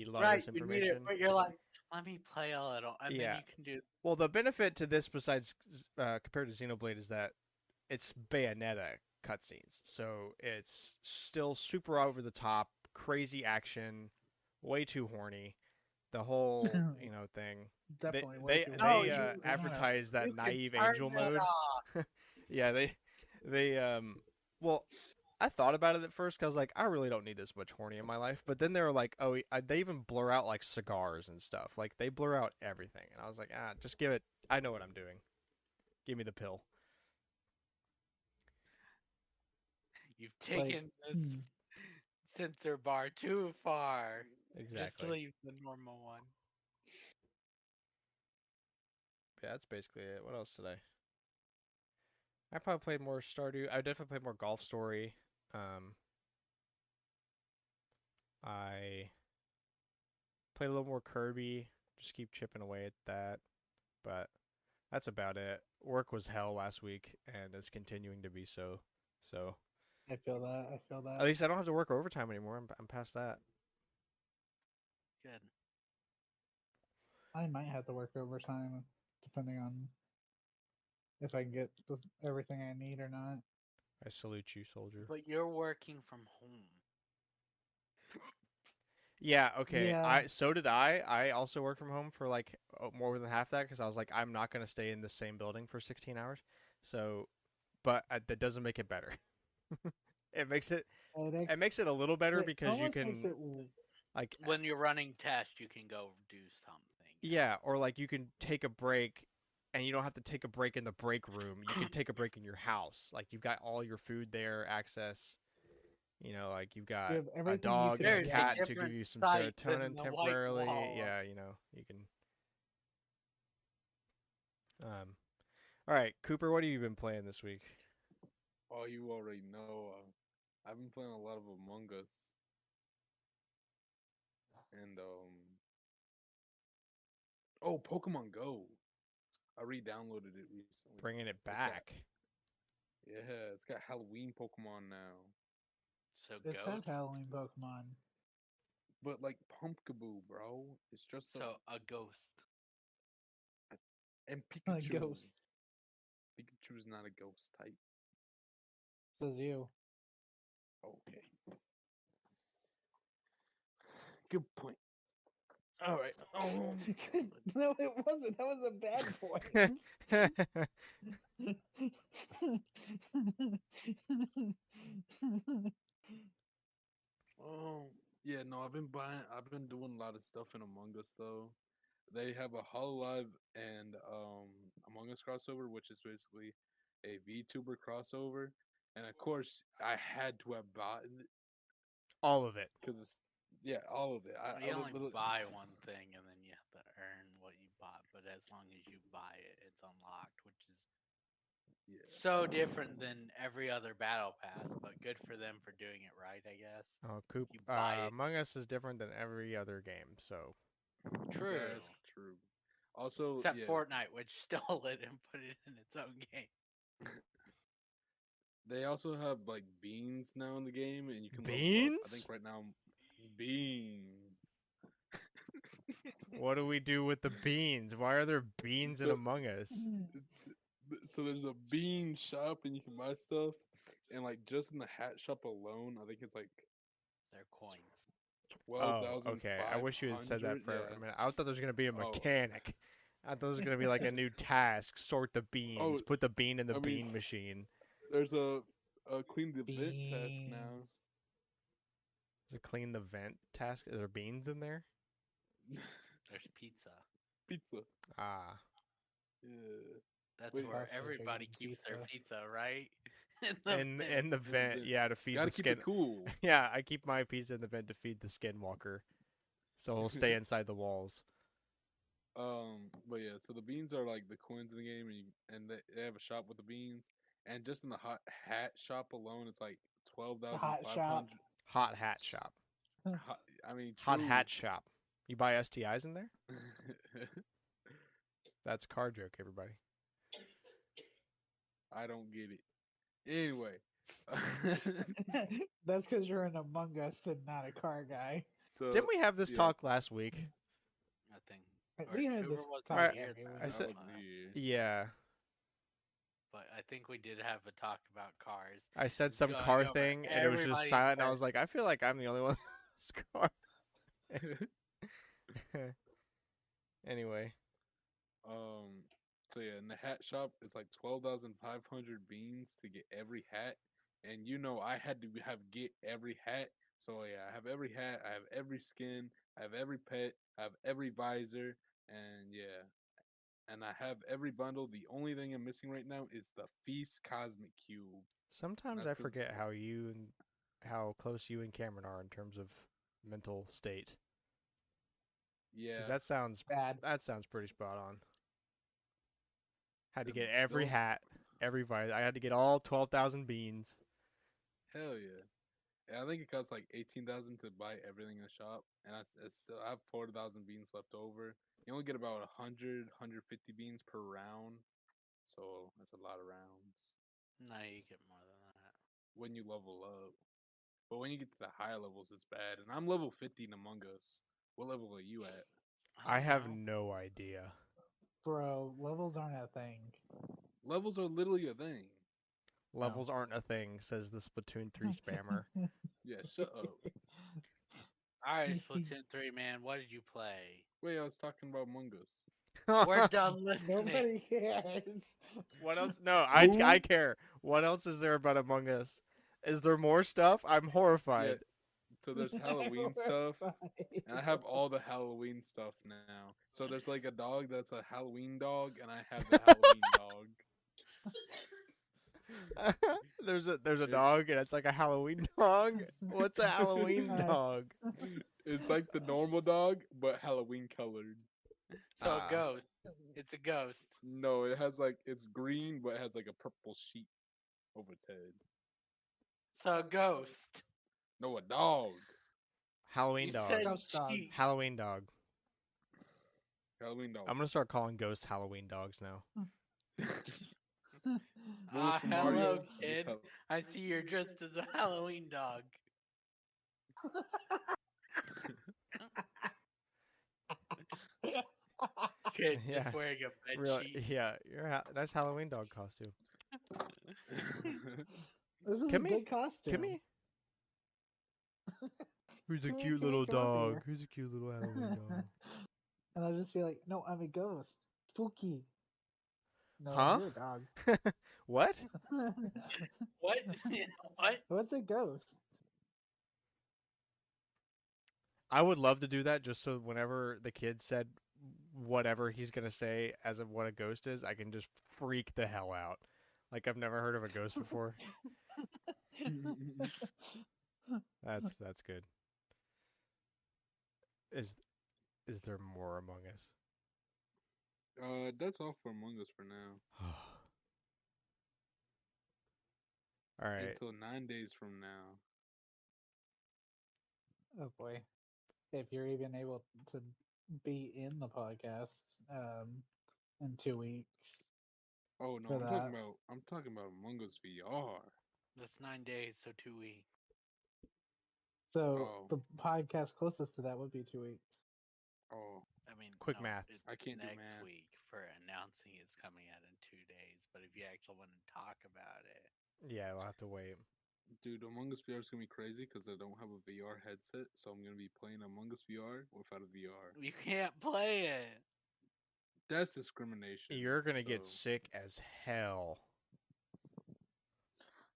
a lot of right. this You need it, information. but you're like, let me play a little, and then Yeah. you can do. Well, the benefit to this, besides compared to Xenoblade, is that it's Bayonetta cutscenes, so it's still super over the top, crazy action, way too horny. The whole thing. Definitely way They too Oh, they you- advertise that you can naive turn angel that mode. off. Yeah, they well, I thought about it at first because like I really don't need this much horny in my life, but then they were like, oh, they even blur out like cigars and stuff. Like they blur out everything, and I was like, just give it. I know what I'm doing. Give me the pill. You've Like, taken this censor bar too far. Just Exactly. leave the normal one. Yeah, that's basically it. What else did I probably played more Stardew. I definitely played more Golf Story. I played a little more Kirby. Just keep chipping away at that. But that's about it. Work was hell last week, and it's continuing to be so. So I feel that. I feel at that. least I don't have to work overtime anymore. I'm past that. Good. I might have to work overtime depending on if I can get everything I need or not. I salute you, soldier. But you're working from home. Yeah, okay. Yeah. So did I. I also worked from home for like more than half that because I was like, I'm not gonna stay in the same building for 16 hours. So, but that doesn't make it better. it makes it It, it makes it a little better it because you almost makes can it like When you're running tests, you can go do something. yeah, or like you can take a break and you don't have to take a break in the break room. You can take a break in your house. Like you've got all your food there, access. Like you've you got have a everything you dog could and a There's a cat want. to give different you some sight than serotonin the white temporarily. wall. Yeah, you can. Um, all right, Cooper, what have you been playing this week? Oh, you already know. I've been playing a lot of Among Us, and oh, Pokemon Go. I re-downloaded it recently. Bringing it It's got back. yeah, it's got Halloween Pokemon now, So It's had ghost. Halloween Pokemon. but like Pumpkaboo, bro. It's just So a ghost. and A Pikachu. ghost, Pikachu's not a ghost type. says you. Okay, good point. All right. No, it wasn't. That was a bad point. Oh, yeah, no, I've been doing a lot of stuff in Among Us though. They have a Hololive and Among Us crossover, which is basically a VTuber crossover. And of course, I had to have bought it All of it. because it's yeah, all of it. I You only literally buy one thing and then you have to earn what you bought. But as long as you buy it, it's unlocked, which is yeah. so different than every other battle pass. But good for them for doing it right, I guess. Oh, Coop. You buy it. Among Us is different than every other game. So True. That's true. Also, Except yeah, Fortnite, which stole it and put it in its own game. they also have like beans now in the game, and you can level up. I think beans. right now, beans. What do we do with the beans? Why are there beans in So, Among Us? so there's a bean shop, and you can buy stuff, and like just in the hat shop alone, I think it's like They're coins. 12,500. Okay. I wish you had said that for Yeah. a minute. I thought there was gonna be a Oh. mechanic. I thought there was gonna be like a new task: sort the beans, Oh, put the bean in the I mean, bean machine. there's a clean the vent task Beans. now. To clean the vent task. Are there beans in there? There's pizza. Pizza. Ah. Yeah. That's Wait. where Fast food everybody chicken keeps their pizza. pizza, right? In the In vent. in the In the vent, vent. yeah, to feed Gotta the keep skin. it cool. Yeah, I keep my pizza in the vent to feed the skinwalker, so it'll stay inside the walls. But yeah, so the beans are like the coins in the game, and they have a shop with the beans, and just in the hot hat shop alone, it's like The hot 12,500. shop. Hot hat shop. I mean, Hot true. hat shop. You buy STIs in there? That's a car joke, everybody. I don't get it. Anyway, That's because you're an Among Us and not a car guy. so Didn't we have this yes, talk last week? I think. We had Cooper this wasn't talk here every the I I said, last wasn't time, here. yeah. but I think we did have a talk about cars. I said It's some going car over thing, and it was just everybody's silent. And I head. was like, I feel like I'm the only one. Who's car. Anyway, So yeah, in the hat shop, it's like 12,500 beans to get every hat, and I had to get every hat. So yeah, I have every hat, I have every skin, I have every pet, I have every visor, and yeah, and I have every bundle. The only thing I'm missing right now is the Feast Cosmic Cube, and sometimes that's I because forget how close you and Cameron are in terms of mental state. Because yeah, Bad. that sounds pretty spot on. Had to the, get the every on- hat, every visor. I had to get all 12,000 beans. hell yeah. Yeah, I think it costs like 18,000 to buy everything in the shop, and I still have 4,000 beans left over. You only get about 150 beans per round, so that's a lot of rounds No, you get more than that. when you level up. But when you get to the higher levels, it's bad. And I'm level 50 in Among Us. What level are you at? I don't have know. no idea. Bro, levels aren't a thing. Levels are literally a thing. No. Levels aren't a thing, says the Splatoon 3 spammer. Yeah, shut up. All right, Splatoon 3, man. What did you play? Wait, I was talking about Among Us. We're done listening. Nobody cares. What else? No, Who? I care. What else is there about Among Us? Is there more stuff? I'm Yeah. horrified. So there's Halloween stuff, and I have all the Halloween stuff now. So there's like a dog that's a Halloween dog, and I have the Halloween dog. There's a It, dog and it's like a Halloween dog. What's a Halloween Uh, dog? it's like the normal dog, but Halloween colored. So a Ah, ghost. It's a ghost. No, it has like it's green, but it has like a purple sheet over its head. So a ghost. No, a dog. Halloween You dog. said Ghost dog. sheep. Halloween dog. Halloween dog. I'm gonna start calling ghosts Halloween dogs now. What was Ah, from hello, Mario? Just kid. I see you're dressed as a Halloween dog. Kid Yeah, just wearing a bed real. sheet. Yeah, nice Halloween dog costume. This is a Kimmy, good costume. Kimmy. Who's a Kimmy, cute Kimmy, little come up dog? here. Who's a cute little Halloween dog? And I'll just be like, no, I'm a ghost. Spooky. No, Huh? you're a dog. What? What? What? What's a ghost? I would love to do that just so whenever the kid said whatever he's gonna say as of what a ghost is, I can just freak the hell out. Like I've never heard of a ghost before. That's good. Is is there more Among Us? That's all for Among Us for now. All right. Until 9 days from now. Oh boy. If you're even able to be in the podcast in 2 weeks Oh no, for that. I'm talking about Among Us VR. That's 9 days, so 2 weeks. So Oh, the podcast closest to that would be 2 weeks. oh, I mean, Quick no, maths. it's I can't do next math. week for announcing it's coming out in 2 days. But if you actually want to talk about it, Yeah, we'll have to wait. Dude, Among Us VR is gonna be crazy because I don't have a VR headset, so I'm gonna be playing Among Us VR without a VR. you can't play it. That's discrimination. You're gonna get So sick as hell.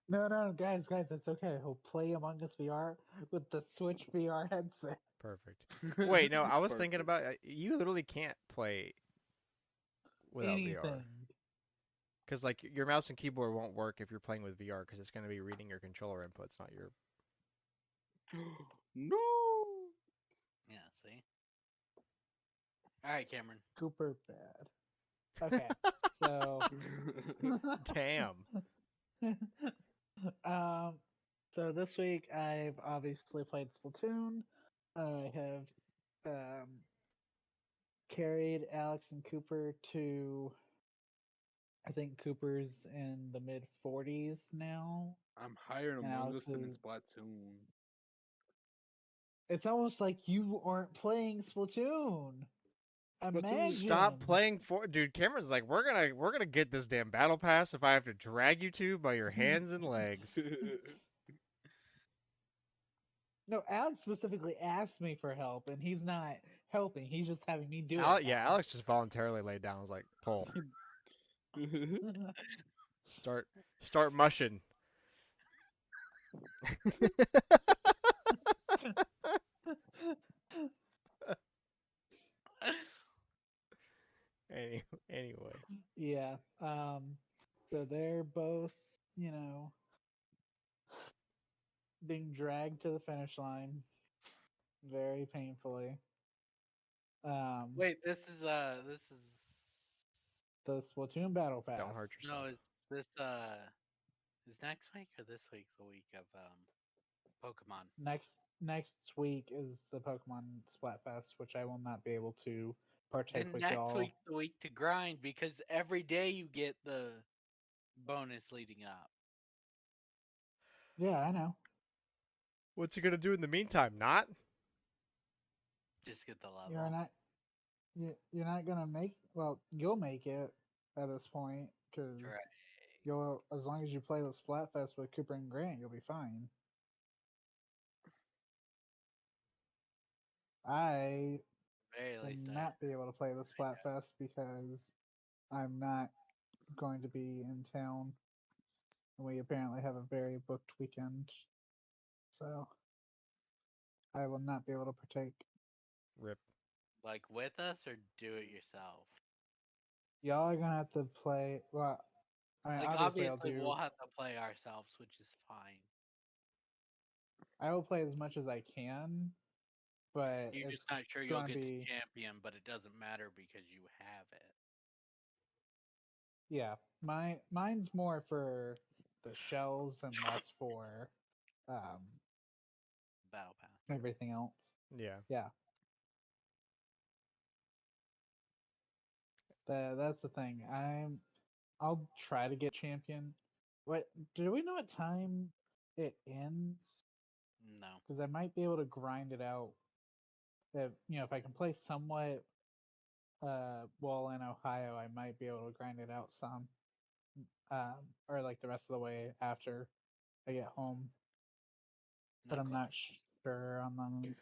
No, guys, it's okay. He'll play Among Us VR with the Switch VR headset. Perfect. Wait, no, I was thinking Perfect. about you literally can't play without VR. Anything. Because like your mouse and keyboard won't work if you're playing with VR because it's going to be reading your controller inputs, not your. No. Yeah, see? All right, Cameron. Super bad. Okay, so Damn. um, so this week I've obviously played Splatoon. I have carried Alex and Cooper to. I think Cooper's in the mid 40s now. I'm higher in And Among Alex Us than in is. Splatoon. It's almost like you aren't playing Splatoon. Imagine. Stop playing for, dude. Cameron's like, we're gonna get this damn battle pass if I have to drag you to by your hands and legs. No, Alex specifically asked me for help, and he's not helping. He's just having me do it. Yeah, Alex just voluntarily laid down. I was like, pull, start mushing. Anyway, Yeah. So they're both, you know, being dragged to the finish line very painfully. Wait, this is The Splatoon Battle Pass. don't hurt yourself. no, is next week or this week the week of Pokemon? Next week is the Pokemon Splatfest, which I will not be able to partake Then with next y'all. week's the week to grind because every day you get the bonus leading up. Yeah, I know. What's he gonna do in the meantime? Not. Just get the level. You're not. You're not gonna make. Well, you'll make it at this point because Right. you'll, as long as you play the Splatfest with Cooper and Grant, you'll be fine. I will Really sad. not be able to play the Splatfest because I'm not going to be in town. We apparently have a very booked weekend, so I will not be able to partake. Rip. Like with us or do it yourself? Y'all are gonna have to play. Well, I mean, Like obviously, obviously we'll have to play ourselves, which is fine. I will play as much as I can, but You're it's just not sure you'll gonna get be to champion, but it doesn't matter because you have it. yeah. Mine's more for the shells and less for um Battle pass. everything else. Yeah. Yeah. That's the thing. I'll try to get champion. What do we know what time it ends? No. Because I might be able to grind it out. If I can play somewhat well in Ohio, I might be able to grind it out some. Or like the rest of the way after I get home. But I'm Okay. not sure on them.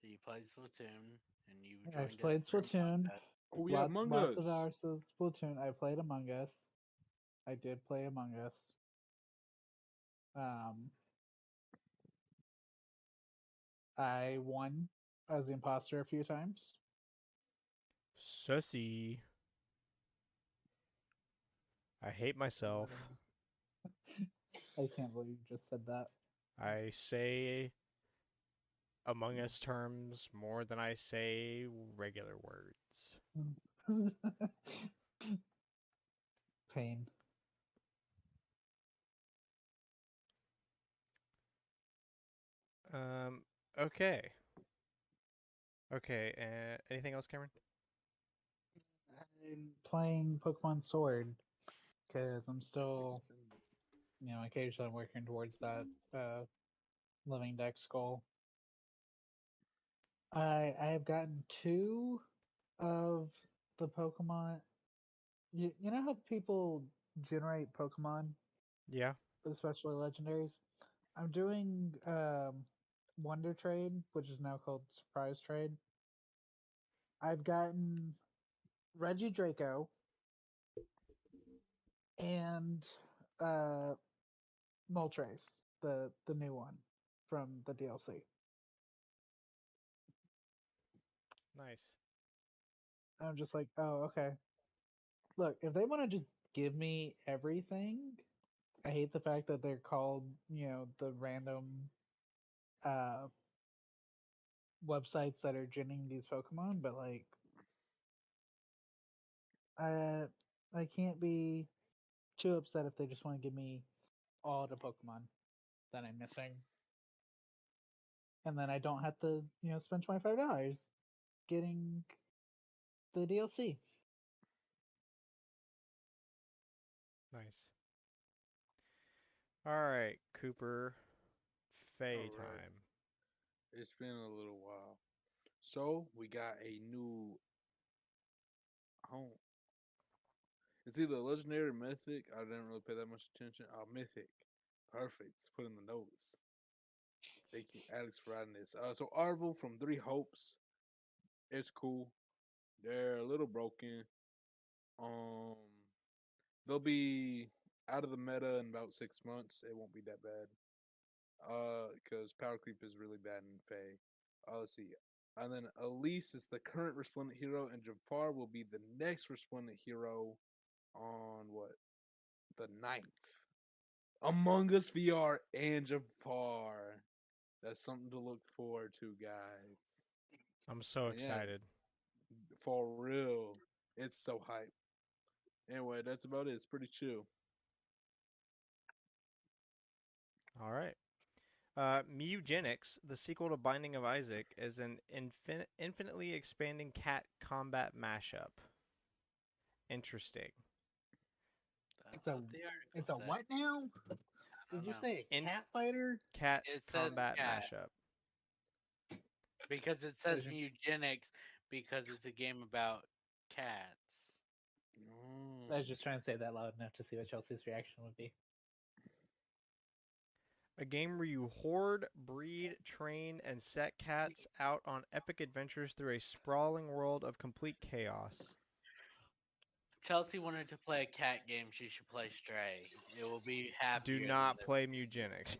So you played Splatoon and you I've joined us played for Among Splatoon. Us. Oh yeah, Among Lots of Us. hours of Splatoon. I played Among Us. I did play Among Us. Um, I won as the imposter a few times. Sussy. I hate myself. I can't believe you just said that. I say Among Us terms more than I say regular words. Pain. Um. Okay. Okay. Anything else, Cameron? I'm playing Pokemon Sword because I'm Epic still, spin. occasionally working towards that living dex goal. I have gotten 2 of the Pokemon. You know how people generate Pokemon, Yeah. especially legendaries? I'm doing Wonder Trade, which is now called Surprise Trade. I've gotten Reggie Draco and uh, Moltres, the new one from the DLC. Nice. I'm just like, oh, okay. Look, if they want to just give me everything, I hate the fact that they're called, the random uh, websites that are genning these Pokemon, but like, I can't be too upset if they just want to give me all the Pokemon that I'm missing, and then I don't have to, spend $25 getting the DLC. Nice. All right, Cooper. Faye All right. time. It's been a little while. So we got a new home. It's either legendary or mythic. I didn't really pay that much attention. Oh, mythic. Perfect. Let's put in the notes. Thank you, Alex, for writing this. So Arvel from Three Hopes. It's cool. They're a little broken. Um, they'll be out of the meta in about 6 months. It won't be that bad. Because power creep is really bad in Fae. Let's see. And then Elise is the current resplendent hero, and Jafar will be the next resplendent hero on what? The 9th. Among Us VR and Jafar. That's something to look forward to, guys. I'm so And yeah, excited. for real. It's so hype. Anyway, that's about it. It's pretty chill. All right. Mugenics, the sequel to Binding of Isaac, is an infinitely expanding cat combat mashup. Interesting. That's It's a what the article it's a said. what now? I Did don't you know. say a In- cat fighter? Cat It says combat cat mashup. because it says eugenics because it's a game about cats. I Mm. was just trying to say that loud enough to see what Chelsea's reaction would be. A game where you hoard, breed, train, and set cats out on epic adventures through a sprawling world of complete chaos. Chelsea wanted to play a cat game. She should play Stray. It will be happier. Do than not this. play Mugenics.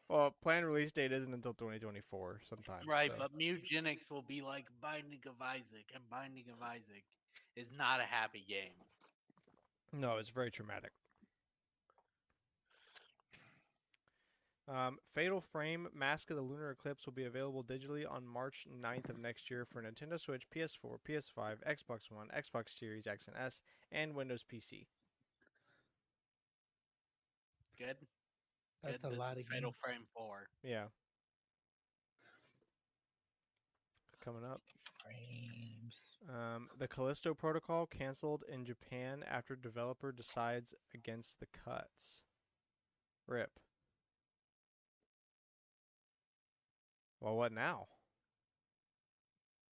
Well, planned release date isn't until 2024 sometime. Right, so. but Mugenics will be like Binding of Isaac, and Binding of Isaac is not a happy game. No, it's very traumatic. Fatal Frame Mask of the Lunar Eclipse will be available digitally on March 9th of next year for Nintendo Switch, PS4, PS5, Xbox One, Xbox Series X and S, and Windows PC. Good. That's Good. a This lot is of Fatal games. Frame 4. Yeah. Coming up. Frames. The Callisto Protocol canceled in Japan after developer decides against the cuts. RIP. Well, what now?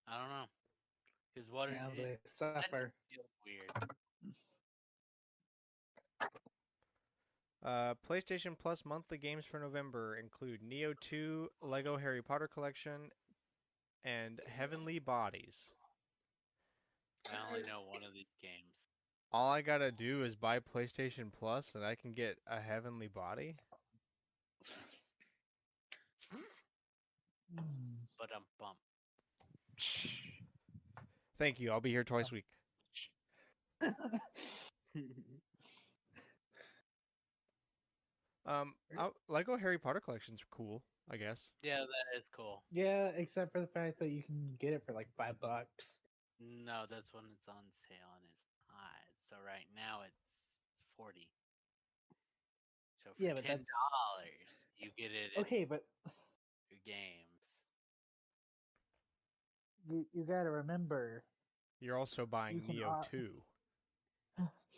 I don't know. Because what Now it they that suffer. feels weird. PlayStation Plus monthly games for November include Neo 2, Lego Harry Potter Collection, and Heavenly Bodies. I only know one of these games. All I gotta do is buy PlayStation Plus and I can get a Heavenly Body? But bump. Thank you, I'll be here twice a week. Lego Harry Potter Collection's cool, I guess. Yeah, that is cool. Yeah, except for the fact that you can get it for like $5. No, that's when it's on sale and it's hot. So right now it's 40. So for Yeah, but $10, that's you get it in okay. But your games. you gotta remember, You're also you buying can. Neo 2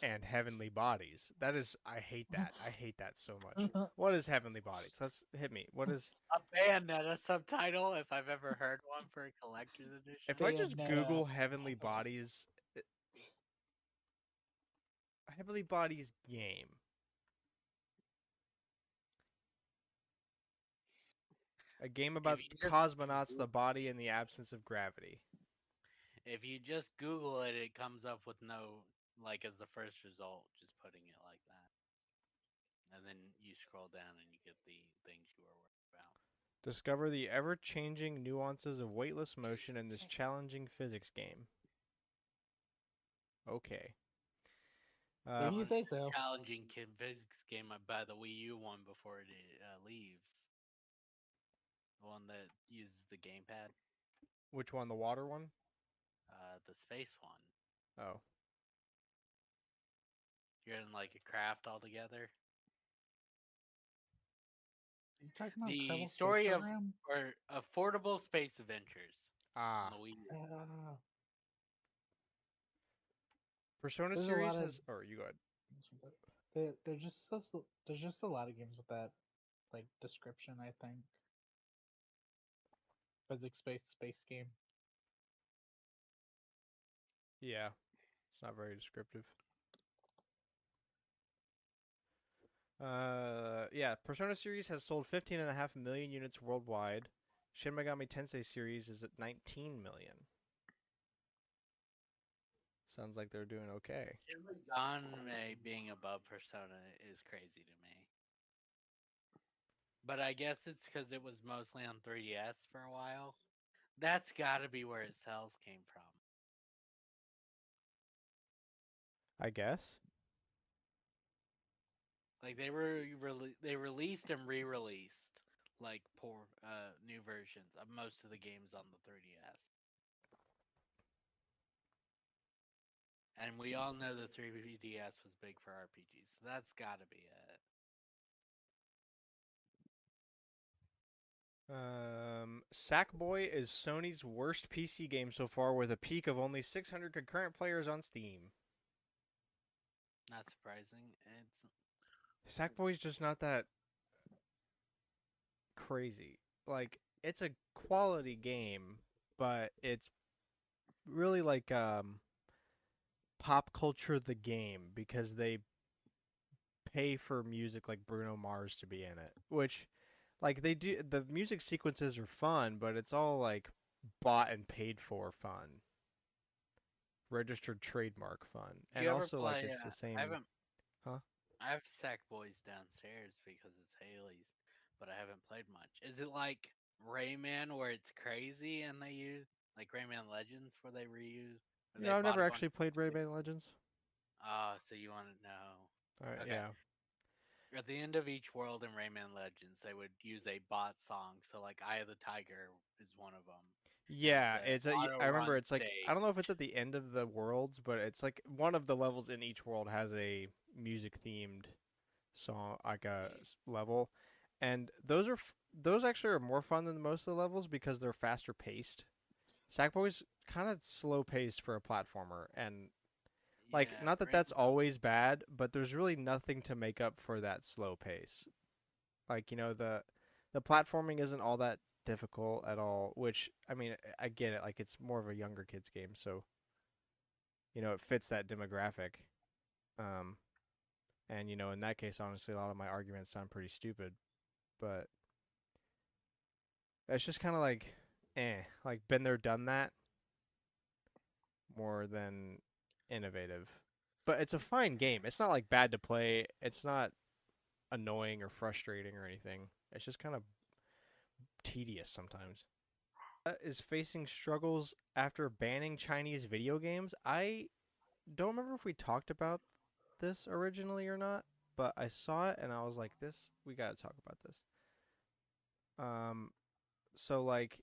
and Heavenly Bodies. That is, I hate that. I hate that so much. What is Heavenly Bodies? Let's hit me. What is... A Bayonetta subtitle, if I've ever heard one for a collector's edition. If I just Bayonetta. Google Heavenly Bodies... Heavenly Bodies game. A game about you just cosmonauts, the body, and the absence of gravity. If you just Google it, it comes up with no, like, as the first result, just putting it like that. And then you scroll down and you get the things you were worried about. Discover the ever-changing nuances of weightless motion in this challenging physics game. Okay. If you say so. Challenging physics game. I buy the Wii U one before it leaves. The one that uses the gamepad. Which one? The water one? The space one. Oh. You're in like a craft altogether. Are you talking about The Kerbal story Space of Program? or Affordable Space Adventures Ah. on the Wii U. Persona There's a series lot of- has... Oh, you go ahead. There's just a lot of games with that like description. I think physics based space game. Yeah. It's not very descriptive. Yeah, Persona series has sold 15.5 million units worldwide. Shin Megami Tensei series is at 19 million. Sounds like they're doing okay. Shin Megami being above Persona is crazy to me. But I guess it's because it was mostly on 3DS for a while. That's got to be where its sales came from. I guess. Like they released and re-released like new versions of most of the games on the 3DS. And we all know the 3DS was big for RPGs. So that's got to be it. Sackboy is Sony's worst PC game so far with a peak of only 600 concurrent players on Steam. Not surprising. Sackboy's just not that crazy. Like, it's a quality game, but it's really like pop culture the game because they pay for music like Bruno Mars to be in it, which like they do. The music sequences are fun, but it's all like bought and paid for fun, registered trademark fun, Do and you ever also like play? it's the I same. haven't. Huh? I have Sackboys downstairs because it's Haley's, but I haven't played much. Is it like Rayman where it's crazy and they use like Rayman Legends where they reuse where Yeah, they I've bought never a bunch actually played of music? Rayman Legends. Oh, so you want to know? Okay. Yeah. At the end of each world in Rayman Legends, they would use a bot song. So like Eye of the Tiger is one of them, and it's Yeah, a it's a. auto I remember run it's like I don't stage. know if it's at the end of the worlds, but it's like one of the levels in each world has a music themed song, like a level, and those actually are more fun than most of the levels because they're faster paced. Sackboy's kind of slow paced for a platformer, and like Yeah, not that that's Rayman. always bad, but there's really nothing to make up for that slow pace. Like the platforming isn't all that difficult at all, which I mean I get it, like it's more of a younger kids game, so it fits that demographic. Um and in that case honestly a lot of my arguments sound pretty stupid, but it's just kind of like like been there done that more than innovative. But it's a fine game. It's not like bad to play. It's not annoying or frustrating or anything. It's just kind of tedious sometimes. Is facing struggles after banning Chinese video games. I don't remember if we talked about this originally or not, but I saw it and I was like, "This, we got to talk about this." Um, so like,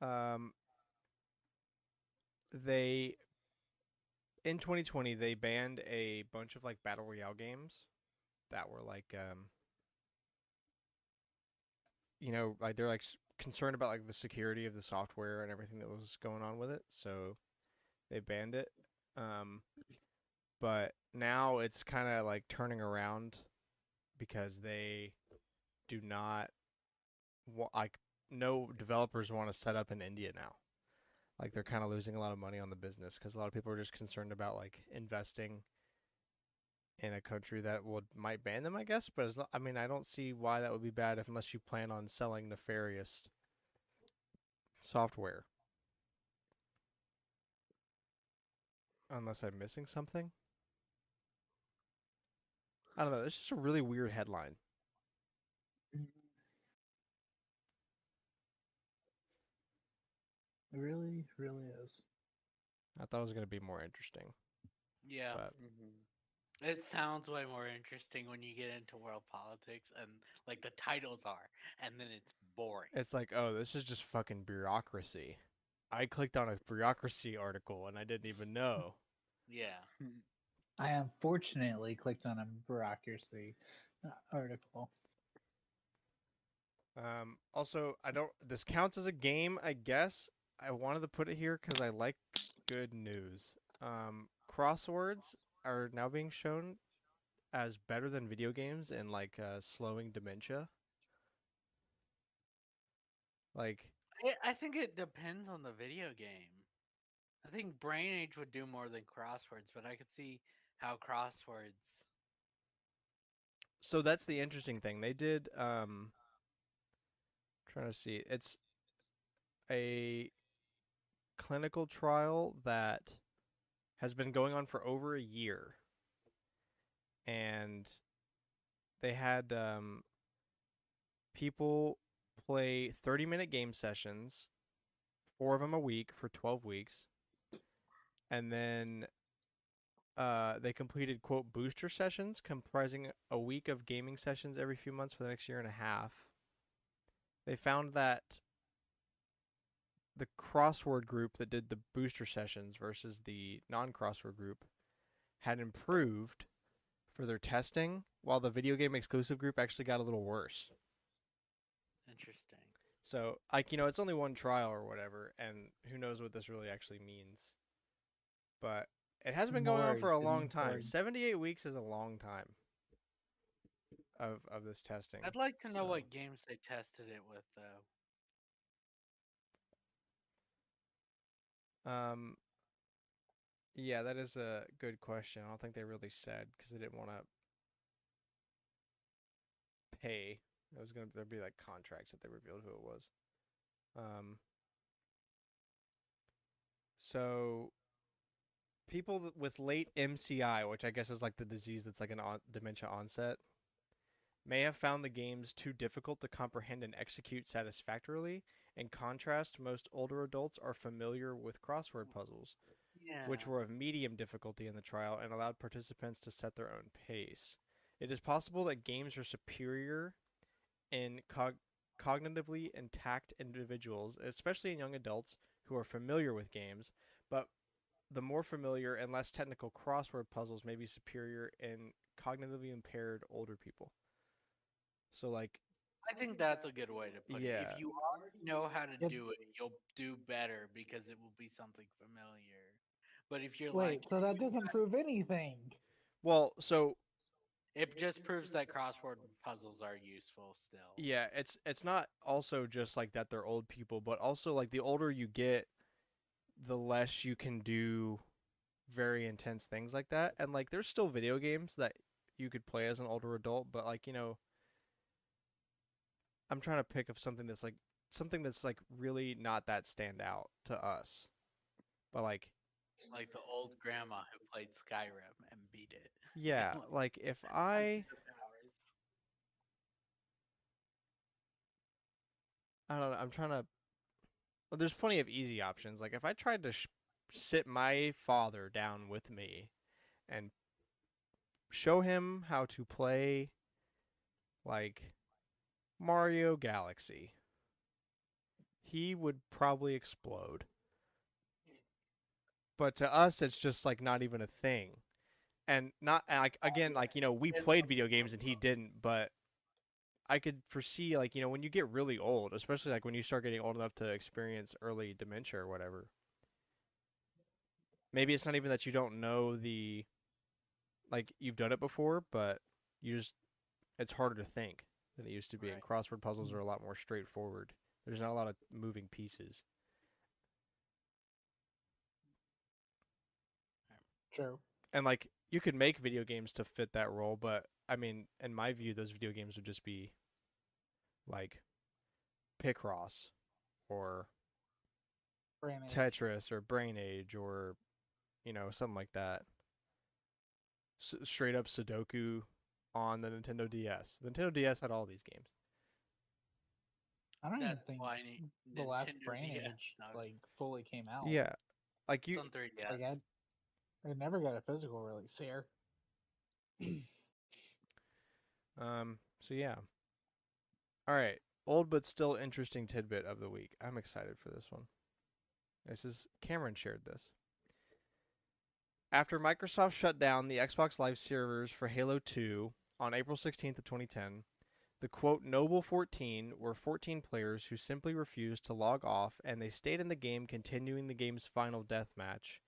um, they in 2020 they banned a bunch of like battle royale games that were like, like they're like concerned about like the security of the software and everything that was going on with it, so they banned it. Um, but now it's kind of like turning around because they do not like no developers want to set up in India now. Like they're kind of losing a lot of money on the business because a lot of people are just concerned about like investing in a country that would might ban them, I guess. But I mean, I don't see why that would be bad if unless you plan on selling nefarious software. Unless I'm missing something. I don't know. It's just a really weird headline. It really, really is. I thought it was gonna be more interesting, Yeah, but it sounds way more interesting when you get into world politics and like the titles are, and then it's boring. it's like, oh, this is just fucking bureaucracy. I clicked on a bureaucracy article and I didn't even know. Yeah. I unfortunately clicked on a bureaucracy article. Also, I don't. This counts as a game, I guess. I wanted to put it here because I like good news. Crosswords are now being shown as better than video games in like slowing dementia. Like, I think it depends on the video game. I think Brain Age would do more than crosswords, but I could see how crosswords. so that's the interesting thing. They did. Trying to see. It's a clinical trial that has been going on for over a year, and they had people play 30-minute game sessions, 4 of them a week for 12 weeks, and then they completed quote booster sessions comprising a week of gaming sessions every few months for the next year and a half. They found that the crossword group that did the booster sessions versus the non-crossword group had improved for their testing, while the video game exclusive group actually got a little worse. Interesting. So, like, it's only one trial or whatever, and who knows what this really actually means. But it has been going on More for a long leaning time. toward 78 weeks is a long time of this testing. I'd like to know So, what games they tested it with, though. um, Yeah, that is a good question. I don't think they really said because they didn't want to pay. It was gonna there'd be like contracts that they revealed who it was. Um, so people with late MCI, which I guess is like the disease that's like an dementia onset, may have found the games too difficult to comprehend and execute satisfactorily. In contrast, most older adults are familiar with crossword puzzles, which Yeah. were of medium difficulty in the trial and allowed participants to set their own pace. It is possible that games are superior in cognitively intact individuals, especially in young adults who are familiar with games, but the more familiar and less technical crossword puzzles may be superior in cognitively impaired older people. So, like, I think that's a good way to put it. yeah, If you already know how to It, do it, you'll do better because it will be something familiar. But if you're like, wait, so that doesn't prove anything. well, so it just proves that crossword puzzles are useful still. yeah, it's not also just like that they're old people, but also like the older you get, the less you can do very intense things like that. And like there's still video games that you could play as an older adult, but like, I'm trying to pick of something that's like really not that stand out to us. But like Like the old grandma who played Skyrim and beat it. yeah, And like like if hundreds of hours. I don't know, I'm trying to well, there's plenty of easy options. Like if I tried to sit my father down with me and show him how to play like Mario Galaxy, he would probably explode. But to us, it's just like not even a thing. And not like again, like we And played video games and he didn't, but I could foresee like when you get really old, especially like when you start getting old enough to experience early dementia or whatever. Maybe it's not even that you don't know the like you've done it before, but you just it's harder to think than it used to be. And right. crossword puzzles are a lot more straightforward. There's not a lot of moving pieces. True. And like you could make video games to fit that role, but I mean, in my view, those video games would just be like Picross or Brain age. Tetris or Brain Age or something like that. Straight up Sudoku on the Nintendo DS. The Nintendo DS had all these games. I don't even That's think why the last Nintendo Brain DS Age sucked. like fully came out. Yeah, like It's you. on 3DS. Like I never got a physical release here. So yeah. All right. Old but still interesting tidbit of the week. I'm excited for this one. This is Cameron shared this. After Microsoft shut down the Xbox Live servers for Halo 2 on April 16th of 2010, the quote Noble 14 were 14 players who simply refused to log off and they stayed in the game continuing the game's final deathmatch.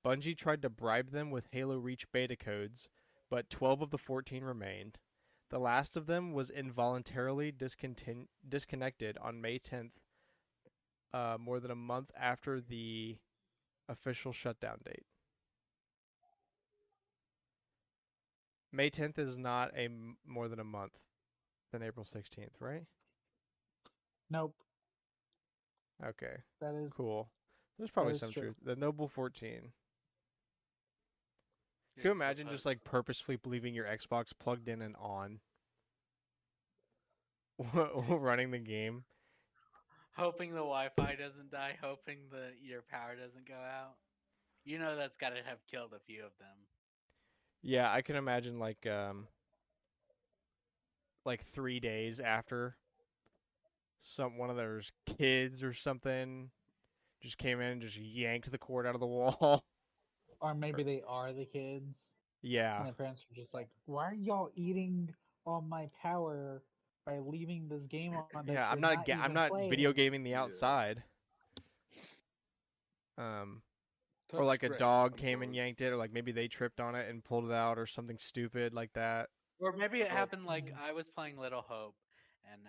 Bungie tried to bribe them with Halo Reach beta codes, but 12 of the 14 remained. The last of them was involuntarily disconnected on May 10th, more than a month after the official shutdown date. May 10th is not more than a month than April 16th, right? Nope. Okay, That is cool. There's that probably is some true. truth. The Noble 14. Can You're you imagine just supposed like purposefully leaving your Xbox plugged in and on, running the game? hoping the Wi-Fi doesn't die, hoping your power doesn't go out. You know that's got to have killed a few of them. Yeah, I can imagine like 3 days after one of their kids or something just came in and just yanked the cord out of the wall. Or maybe they are the kids, Yeah, and the parents are just like, "Why are y'all eating all my power by leaving this game on that yeah. you're not I'm even not video playing?" gaming the Yeah. outside. Um, or Touch like a scratch, dog of came and course. yanked it, or like maybe they tripped on it and pulled it out, or something stupid like that. Or maybe it Oh, happened like I was playing Little Hope, and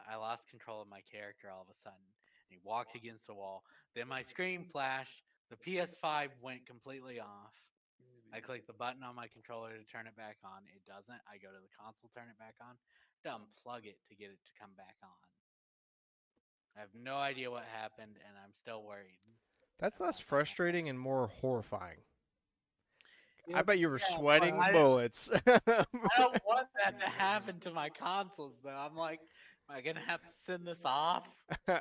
I lost control of my character all of a sudden. And he walked against the wall. Then my screen flashed. The PS5 went completely off. I click the button on my controller to turn it back on. It doesn't. I go to the console, turn it back on, to unplug it to get it to come back on. I have no idea what happened, and I'm still worried. That's less frustrating and more horrifying. I Yep. bet you were Yeah, sweating I- bullets. I don't want that to happen to my consoles, though. I'm like, am I gonna have to send this off?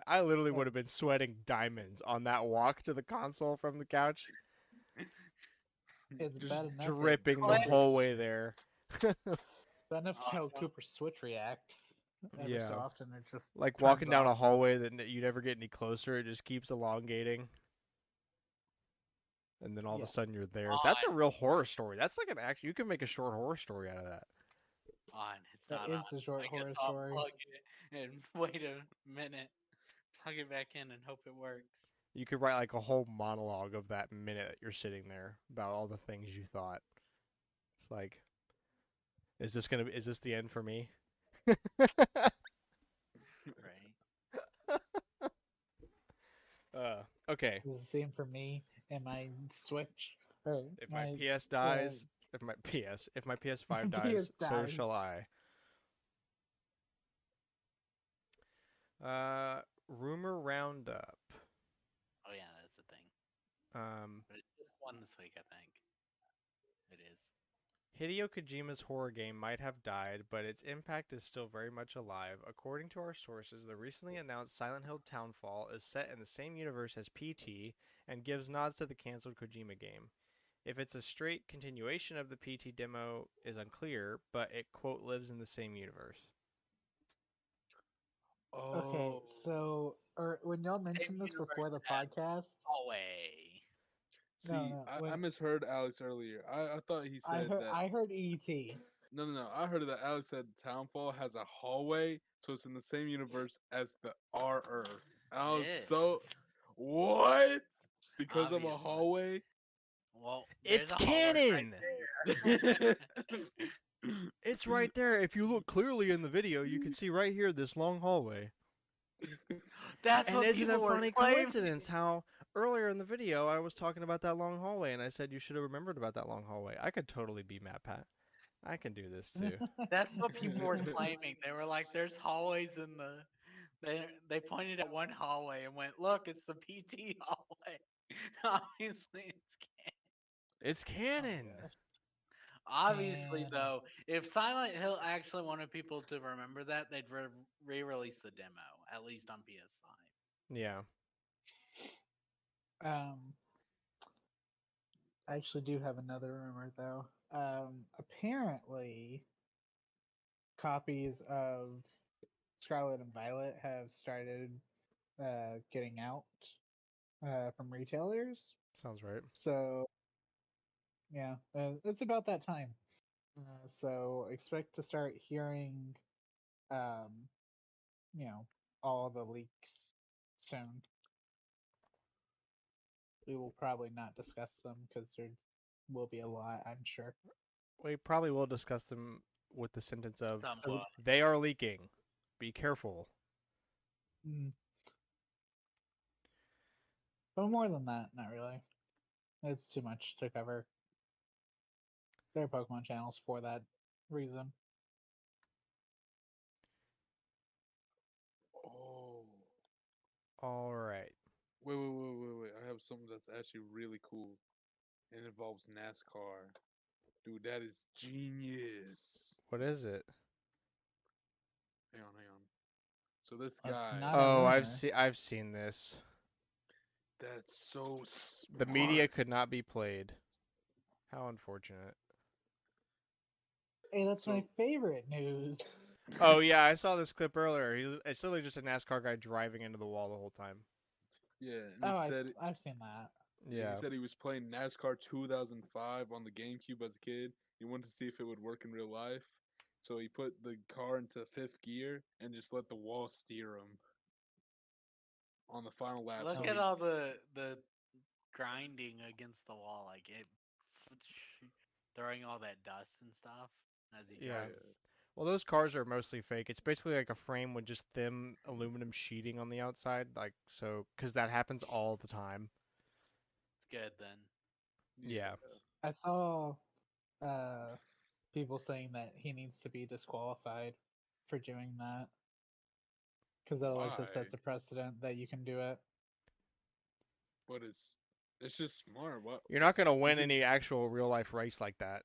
I literally would have been sweating diamonds on that walk to the console from the couch. It's Just bad enough. dripping the Click. whole way there. Bad enough Oh, how no. Cooper Switch reacts. Every Yeah. so often, it just Like turns walking down a off. hallway that you never get any closer, it just keeps elongating. And then all of a Yes. sudden you're there. That's a real horror story. That's like an act. You can make a short horror story out of that. On. It's That not is on. the short I horror guess I'll story. plug it and wait a minute, plug it back in, and hope it works. You could write like a whole monologue of that minute that you're sitting there about all the things you thought. It's like, is this the end for me? Right. Okay. It's the same for me and my Switch. Or If my my PS dies, if my PS5 dies, PS so dies. shall I. Rumor roundup. Oh yeah, that's the thing. Um, But it's just one this week, I think. It is. Hideo Kojima's horror game might have died, but its impact is still very much alive. According to our sources, the recently announced Silent Hill Townfall is set in the same universe as PT and gives nods to the canceled Kojima game. If it's a straight continuation of the PT demo is unclear, but it, quote, lives in the same universe. Okay, Oh, so when y'all mentioned this before the universe podcast, Hallway. see, no, I misheard Alex earlier. I thought he said that. I heard ET. No. I heard that Alex said Townfall has a hallway, so it's in the same universe as the R Earth. And I was so Yes. what? Because of a Obviously. hallway? Well, It's there's a hallway right canon! there. It's right there. If you look clearly in the video, you can see right here this long hallway. That's And what isn't it people a were funny claiming. coincidence how earlier in the video I was talking about that long hallway and I said you should have remembered about that long hallway. I could totally be Matt Pat. I can do this too. That's what people were claiming. They were like, "There's hallways in the." They pointed at one hallway and went, "Look, it's the PT hallway." Obviously, It's Oh my canon. gosh. obviously And though, if Silent Hill actually wanted people to remember that, they'd re-release the demo at least on PS5. Yeah. I actually do have another rumor though. Apparently, copies of Scarlet and Violet have started getting out from retailers. Sounds right. So yeah, it's about that time. So expect to start hearing, um, all the leaks soon. We will probably not discuss them because there will be a lot, I'm sure. We probably will discuss them with the sentence of Somewhat. they are leaking. Be careful. Mm. But more than that, not really. It's too much to cover. There are Pokemon channels for that reason. Oh. All right. Wait. I have something that's actually really cool. It involves NASCAR. Dude, that is genius. What is it? Hang on. So this That's guy, not a Oh, rumor. I've seen this. that's so The media smart. could not be played. How unfortunate. Hey, that's my So favorite news. Oh yeah, I saw this clip earlier. It's literally just a NASCAR guy driving into the wall the whole time. yeah, and Oh, he said I've seen that. Yeah. he said he was playing NASCAR 2005 on the GameCube as a kid. He wanted to see if it would work in real life. So he put the car into fifth gear and just let the wall steer him on the final lap. Look So at he, all the grinding against the wall, like it throwing all that dust and stuff as he Yeah. drives. Well, those cars are mostly fake. It's basically like a frame with just thin aluminum sheeting on the outside, like so, because that happens all the time. good then. Yeah. I saw people saying that he needs to be disqualified for doing that because otherwise it Why? sets a precedent that you can do it. But it's just smart. What You're not gonna you win can any actual real life race like that.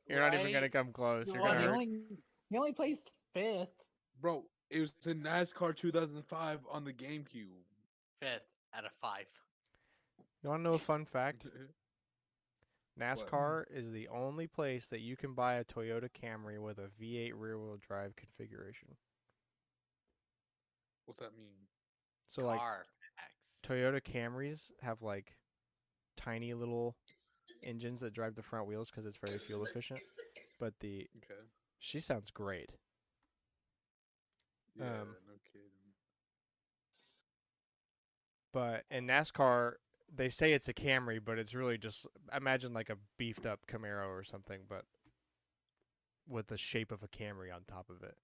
You're not even gonna Right? come close. You're You Well, gonna wanna hurt. he only placed fifth. bro, it was in NASCAR 2005 on the GameCube. 5th out of 5. You wanna know a fun fact? What? NASCAR is the only place that you can buy a Toyota Camry with a V8 rear-wheel drive configuration. What's that mean? So like Car facts. Toyota Camrys have like tiny little engines that drive the front wheels because it's very fuel efficient. But Okay. she sounds great. Yeah, Um, no kidding. But in NASCAR, they say it's a Camry, but it's really just imagine like a beefed up Camaro or something, but with the shape of a Camry on top of it.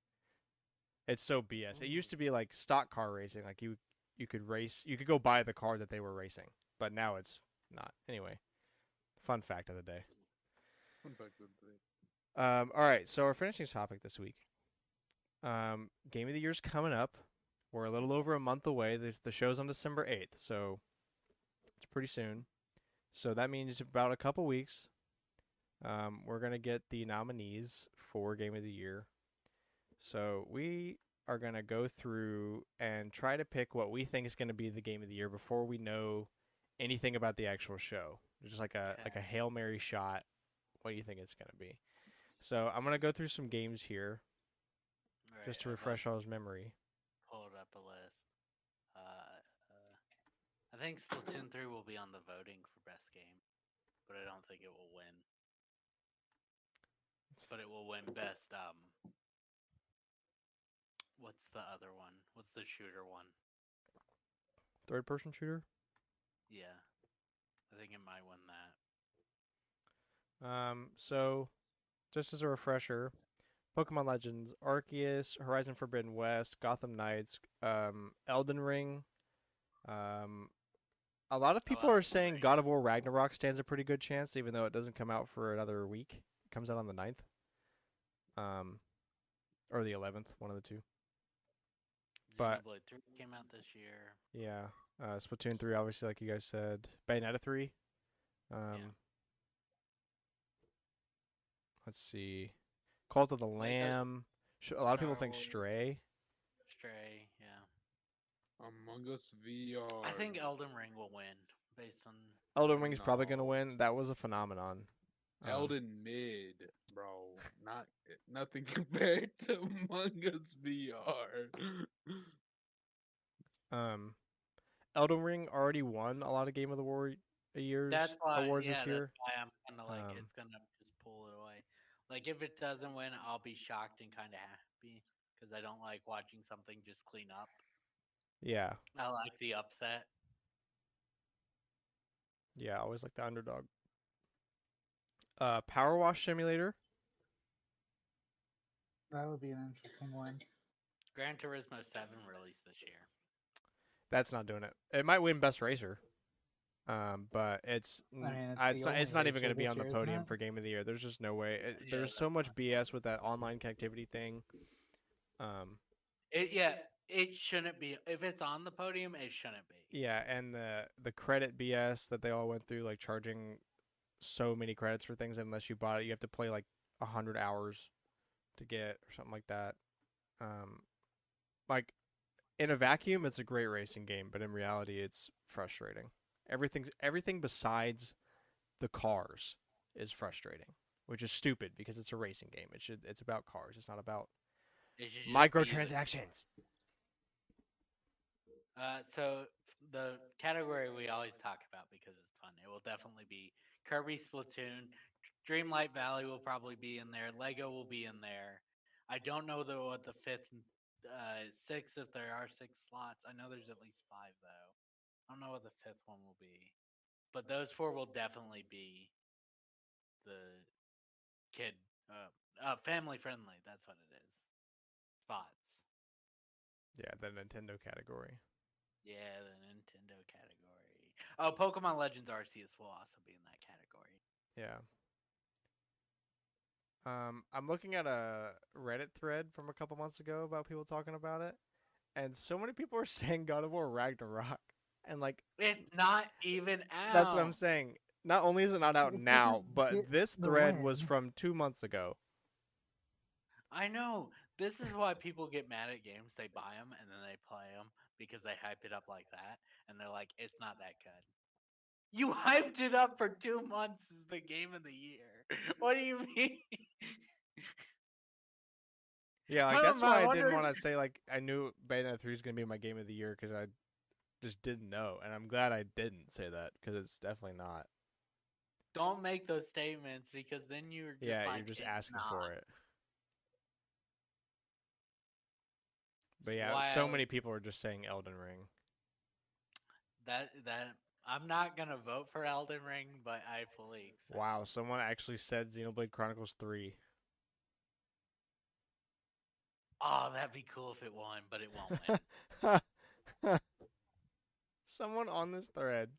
It's so BS. It used to be like stock car racing, like you could race, you could go buy the car that they were racing, but now it's not. Anyway, fun fact of the day. Fun fact of the day. All right, so our finishing topic this week. Game of the Year's coming up. We're a little over a month away. The show's on December 8th, so it's pretty soon. So that means about a couple weeks. We're gonna get the nominees for Game of the Year. So we are gonna go through and try to pick what we think is gonna be the Game of the Year before we know anything about the actual show. Just like a Hail Mary shot. What do you think it's gonna be? So I'm gonna go through some games here Right, just to I've refresh y'all's memory. pulled up a list. I think Splatoon 3 will be on the voting for best game, but I don't think it will win. But it will win best. What's the other one? What's the shooter one? Third person shooter. Yeah, I think it might win that. So just as a refresher, Pokemon Legends, Arceus, Horizon Forbidden West, Gotham Knights, Elden Ring. A lot of people are saying God of War Ragnarok stands a pretty good chance, even though it doesn't come out for another week. It comes out on the 9th. Or the 11th, one of the two. But Xenoblade 3 came out this year. yeah, Splatoon 3, obviously, like you guys said. Bayonetta 3. Let's see. Cult of the Lamb. A lot of people Star think Wars. Stray. Stray, yeah. Among Us VR. I think Elden Ring will win based on. Elden Ring's probably going to No. win. That was a phenomenon. Elden Mid, bro. Nothing compared to Among Us VR. Elden Ring already won a lot of Game of the Year's That's why, awards yeah, this year. that's why I'm kind of like Um, it's gonna just pull it away. Like if it doesn't win, I'll be shocked and kind of happy because I don't like watching something just clean up. Yeah. I like the upset. Yeah, I always like the underdog. Power Wash Simulator. That would be an interesting one. Gran Turismo 7 released this year. That's not doing it. It might win Best Racer. But it's I mean, it's not even going to be this on the year, isn't podium it? for Game of the Year. There's just no way. Yeah, There's so much BS with that online connectivity thing. It shouldn't be. If it's on the podium, it shouldn't be. Yeah, and the credit BS that they all went through, like charging so many credits for things unless you bought it, you have to play like 100 hours to get or something like that. Like in a vacuum, it's a great racing game, but in reality, it's frustrating. Everything besides the cars is frustrating, which is stupid because it's a racing game. It's about cars. It's not about It should just be microtransactions. So the category we always talk about because it's fun. It will definitely be Kirby Splatoon. Dreamlight Valley will probably be in there. Lego will be in there. I don't know though what the fifth, sixth if there are 6 slots. I know there's at least 5 though. I don't know what the fifth one will be, but those 4 will definitely be the kid, family friendly. That's what it is. Spots. Yeah, the Nintendo category. Yeah, the Nintendo category. Oh, Pokemon Legends Arceus will also be in that category. Yeah. I'm looking at a Reddit thread from a couple months ago about people talking about it, and so many people are saying God of War Ragnarok, and like It's not even that's what I'm out. saying. Not only is it not out It now, doesn't but get this the thread was win. from 2 months ago. I know. This is why people get mad at games. They buy them and then they play them because they hype it up like that, and they're like, "It's not that good." You hyped it up for 2 months as the game of the year. What do you mean? Yeah, like I that's why I didn't wonder. want to say like I knew Bayonetta 3 is gonna be my game of the year because I just didn't know, and I'm glad I didn't say that because it's definitely not. Don't make those statements because then you're just Yeah, you're like, just "It's asking not." for it. But That's yeah, why so many people are just saying Elden Ring. that I'm not gonna vote for Elden Ring, but I fully expect Wow, it. someone actually said Xenoblade Chronicles 3. Oh, that'd be cool if it won, but it won't win. Someone on this thread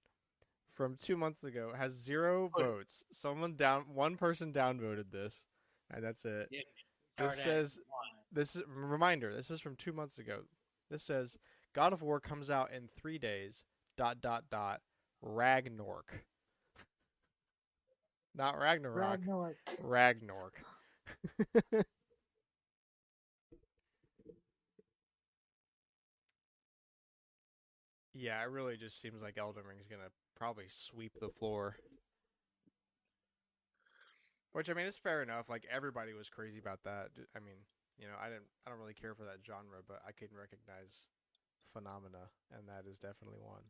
from 2 months ago has 0 Put votes. One person downvoted this, and that's it. it. This Start at says, this is reminder. This is from 2 months ago. This says God of War comes out in 3 days. ... Ragnork, not Ragnarok. Ragnarok. Ragnork. Yeah, it really just seems like Elden Ring's gonna probably sweep the floor. Which I mean, it's fair enough. Like everybody was crazy about that. I mean, I don't really care for that genre, but I can recognize phenomena, and that is definitely one.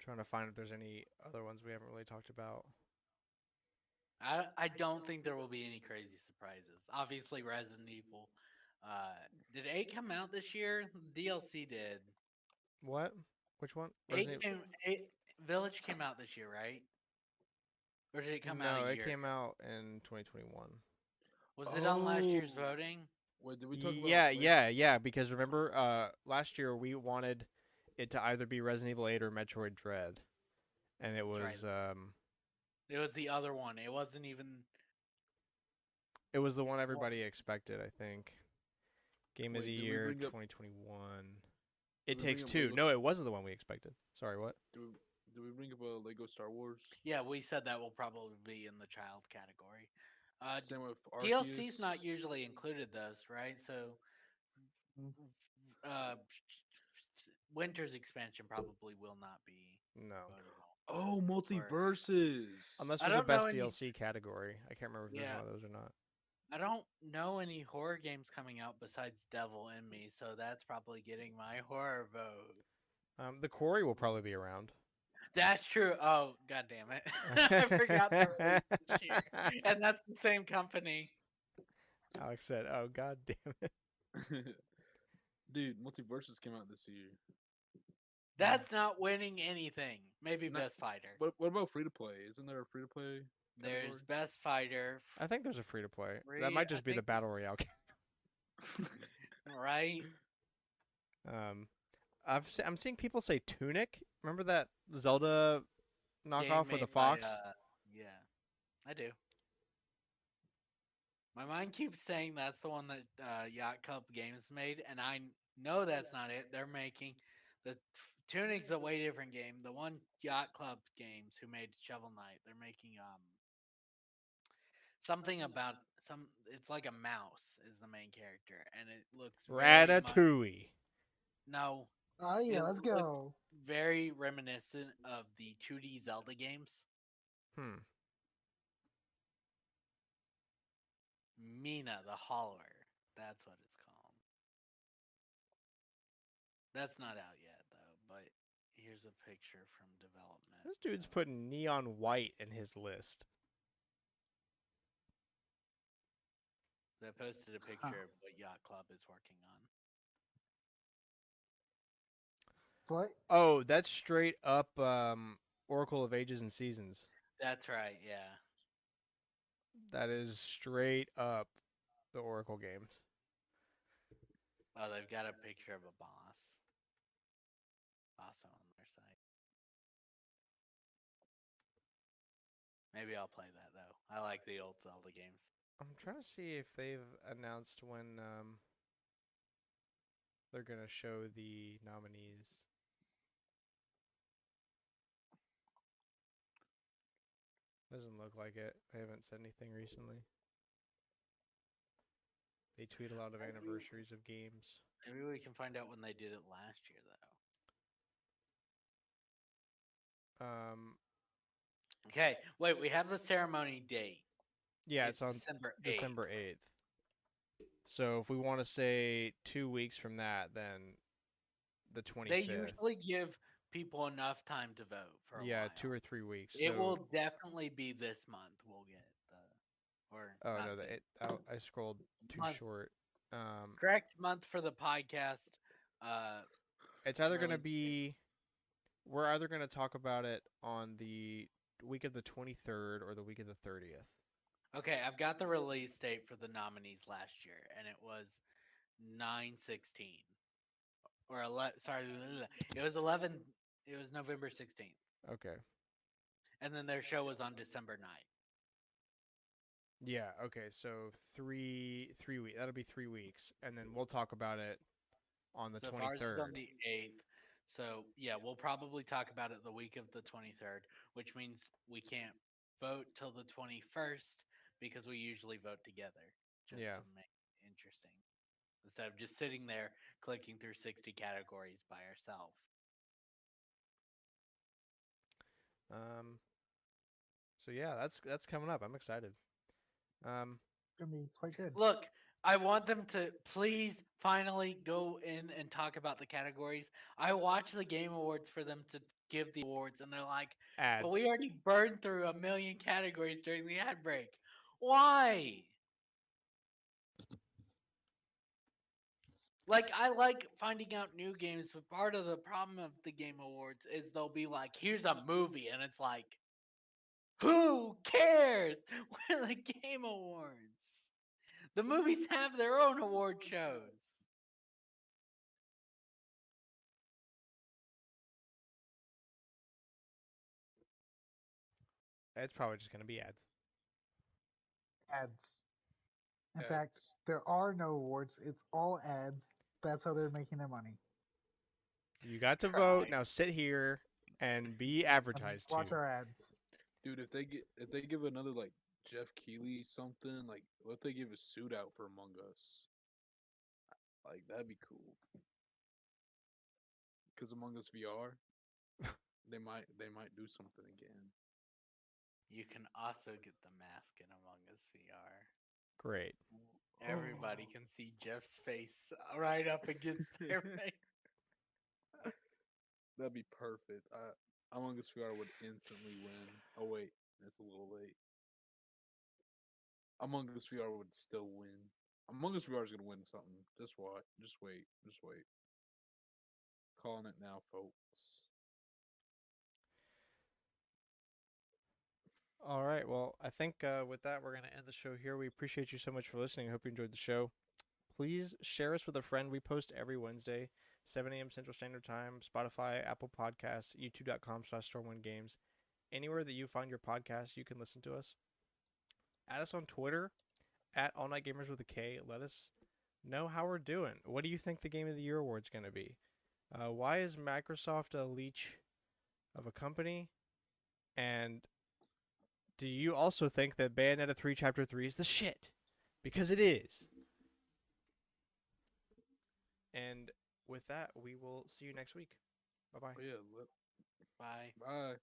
Trying to find if there's any other ones we haven't really talked about. I don't think there will be any crazy surprises. Obviously, Resident Evil. Did 8 come out this year? DLC did. What? Which one? 8 Resident came. 8 Village came out this year, right? Or did it come out a No, it year came ago? out in 2021. Was it on last year's Oh, voting? wait, did we talk about Yeah, like? yeah, yeah. Because remember, last year we wanted it to either be Resident Evil 8 or Metroid Dread, and That's right. It was the other one. It wasn't even. it was the one Well, everybody expected. I think Game of the Wait, did we Year bring up? 2021. Did It we bring Takes up Two. Lego? No, it wasn't the one we expected. Sorry, what? Did we bring up Lego Star Wars? yeah, we said that will probably be in the child category. Uh, Same with DLC's Arceus. not usually included, those, right? So, uh, Winter's expansion probably will not be No, voted on. Oh, Or multiverses. unless I there's a don't know best any. DLC category. I can't remember if there's Yeah, one of those or not. I don't know any horror games coming out besides Devil in Me, so that's probably getting my horror vote. The Quarry will probably be around. That's true. Oh, god damn it. I forgot they're released this year. And that's the same company. Alex said, "Oh God damn it." Dude, multiverses came out this year. That's not winning anything. Maybe Not, Best Fighter. what about free to play? Isn't there a free to play There's category? Best Fighter. I think there's a free to play. That Free, might I just be the think, battle royale. right? um, I'm seeing people say Tunic. Remember that Zelda Game knockoff with a made by, fox? yeah, I do. My mind keeps saying that's the one that Yacht Club Games made, and I know that's not it. They're making the Tunic's a way different game. The one Yacht Club Games who made Shovel Knight, they're making something about some. It's like a mouse is the main character, and it looks very much Ratatouille. no. Oh It yeah, let's looks go. very reminiscent of the 2D Zelda games. Hmm. Mina the Hollower. That's what it's called. That's not out yet though, but here's a picture from development. This So dude's putting neon white in his list. I posted a Huh. picture of what Yacht Club is working on. What? Oh, that's straight up Oracle of Ages and Seasons. That's right, yeah. That is straight up the Oracle games. Oh, they've got a picture of a boss. Awesome on their site. Maybe I'll play that though. I like the old Zelda games. I'm trying to see if they've announced when they're gonna show the nominees. Doesn't look like it. I haven't said anything recently. They tweet a lot of anniversaries of games. Maybe we can find out when they did it last year though. Um, Okay, wait, we have the ceremony date. yeah, It's it's on December 8th. December 8th. So if we want to say 2 weeks from that, then the 25th. They usually give people enough time to vote for a yeah, while. 2 or 3 weeks. It so, will definitely be this month. We'll get the Oh not no, this- I scrolled too month. short. Correct month for the podcast. It's either gonna release be. We're either gonna talk about it on the week of the 23rd or the week of the 30th. Okay, I've got the release date for the nominees last year, and it was 9/16. Or sorry, it was 11. It was November 16th, Okay. and then their show was on December 9th. Yeah. Okay. So 3 weeks. That'll be 3 weeks, and then we'll talk about it on the So if ours is 23rd. on the 8th. So yeah, we'll probably talk about it the week of the 23rd, which means we can't vote till the 21st because we usually vote together just Yeah. to make it interesting. Instead of just sitting there clicking through 60 categories by ourselves. So yeah, that's coming up. I'm excited. Gonna be quite good. Look, I want them to please finally go in and talk about the categories. I watch the Game Awards for them to give the awards, and they're like, Ads. but we already burned through 1,000,000 categories during the ad break. Why? Like, I like finding out new games, but part of the problem of the Game Awards is they'll be like, here's a movie, and it's like, who cares? We're the Game Awards. The movies have their own award shows. It's probably just gonna be ads. Ads. In fact, Ads. there are no awards. It's all ads. That's how they're making their money. You got to Try. vote. Now sit here and be And advertised watch to. our ads. Dude, if they give another like Jeff Keighley something, like what if they give a suit out for Among Us? Like that'd be cool. Cause Among Us VR, they might do something again. You can also get the mask in Among Us VR. Great. Everybody can see Jeff's face right up against their face. That'd be perfect. Among Us VR would instantly win. Oh wait, it's a little late. Among Us VR would still win. Among Us VR is gonna win something. Just watch. Just wait. Just wait. Calling it now, folks. All right. Well, I think with that, we're going to end the show here. We appreciate you so much for listening. I hope you enjoyed the show. Please share us with a friend. We post every Wednesday, 7 a.m. Central Standard Time, Spotify, Apple Podcasts, youtube.com/StormwindGames. Anywhere that you find your podcast, you can listen to us. Add us on Twitter, at AllNightGamers with a K. Let us know how we're doing. What do you think the Game of the Year award's going to be? Why is Microsoft a leech of a company? And do you also think that Bayonetta 3 Chapter 3 is the shit? Because it is. And with that, we will see you next week. Bye-bye. Oh yeah. Bye. Bye.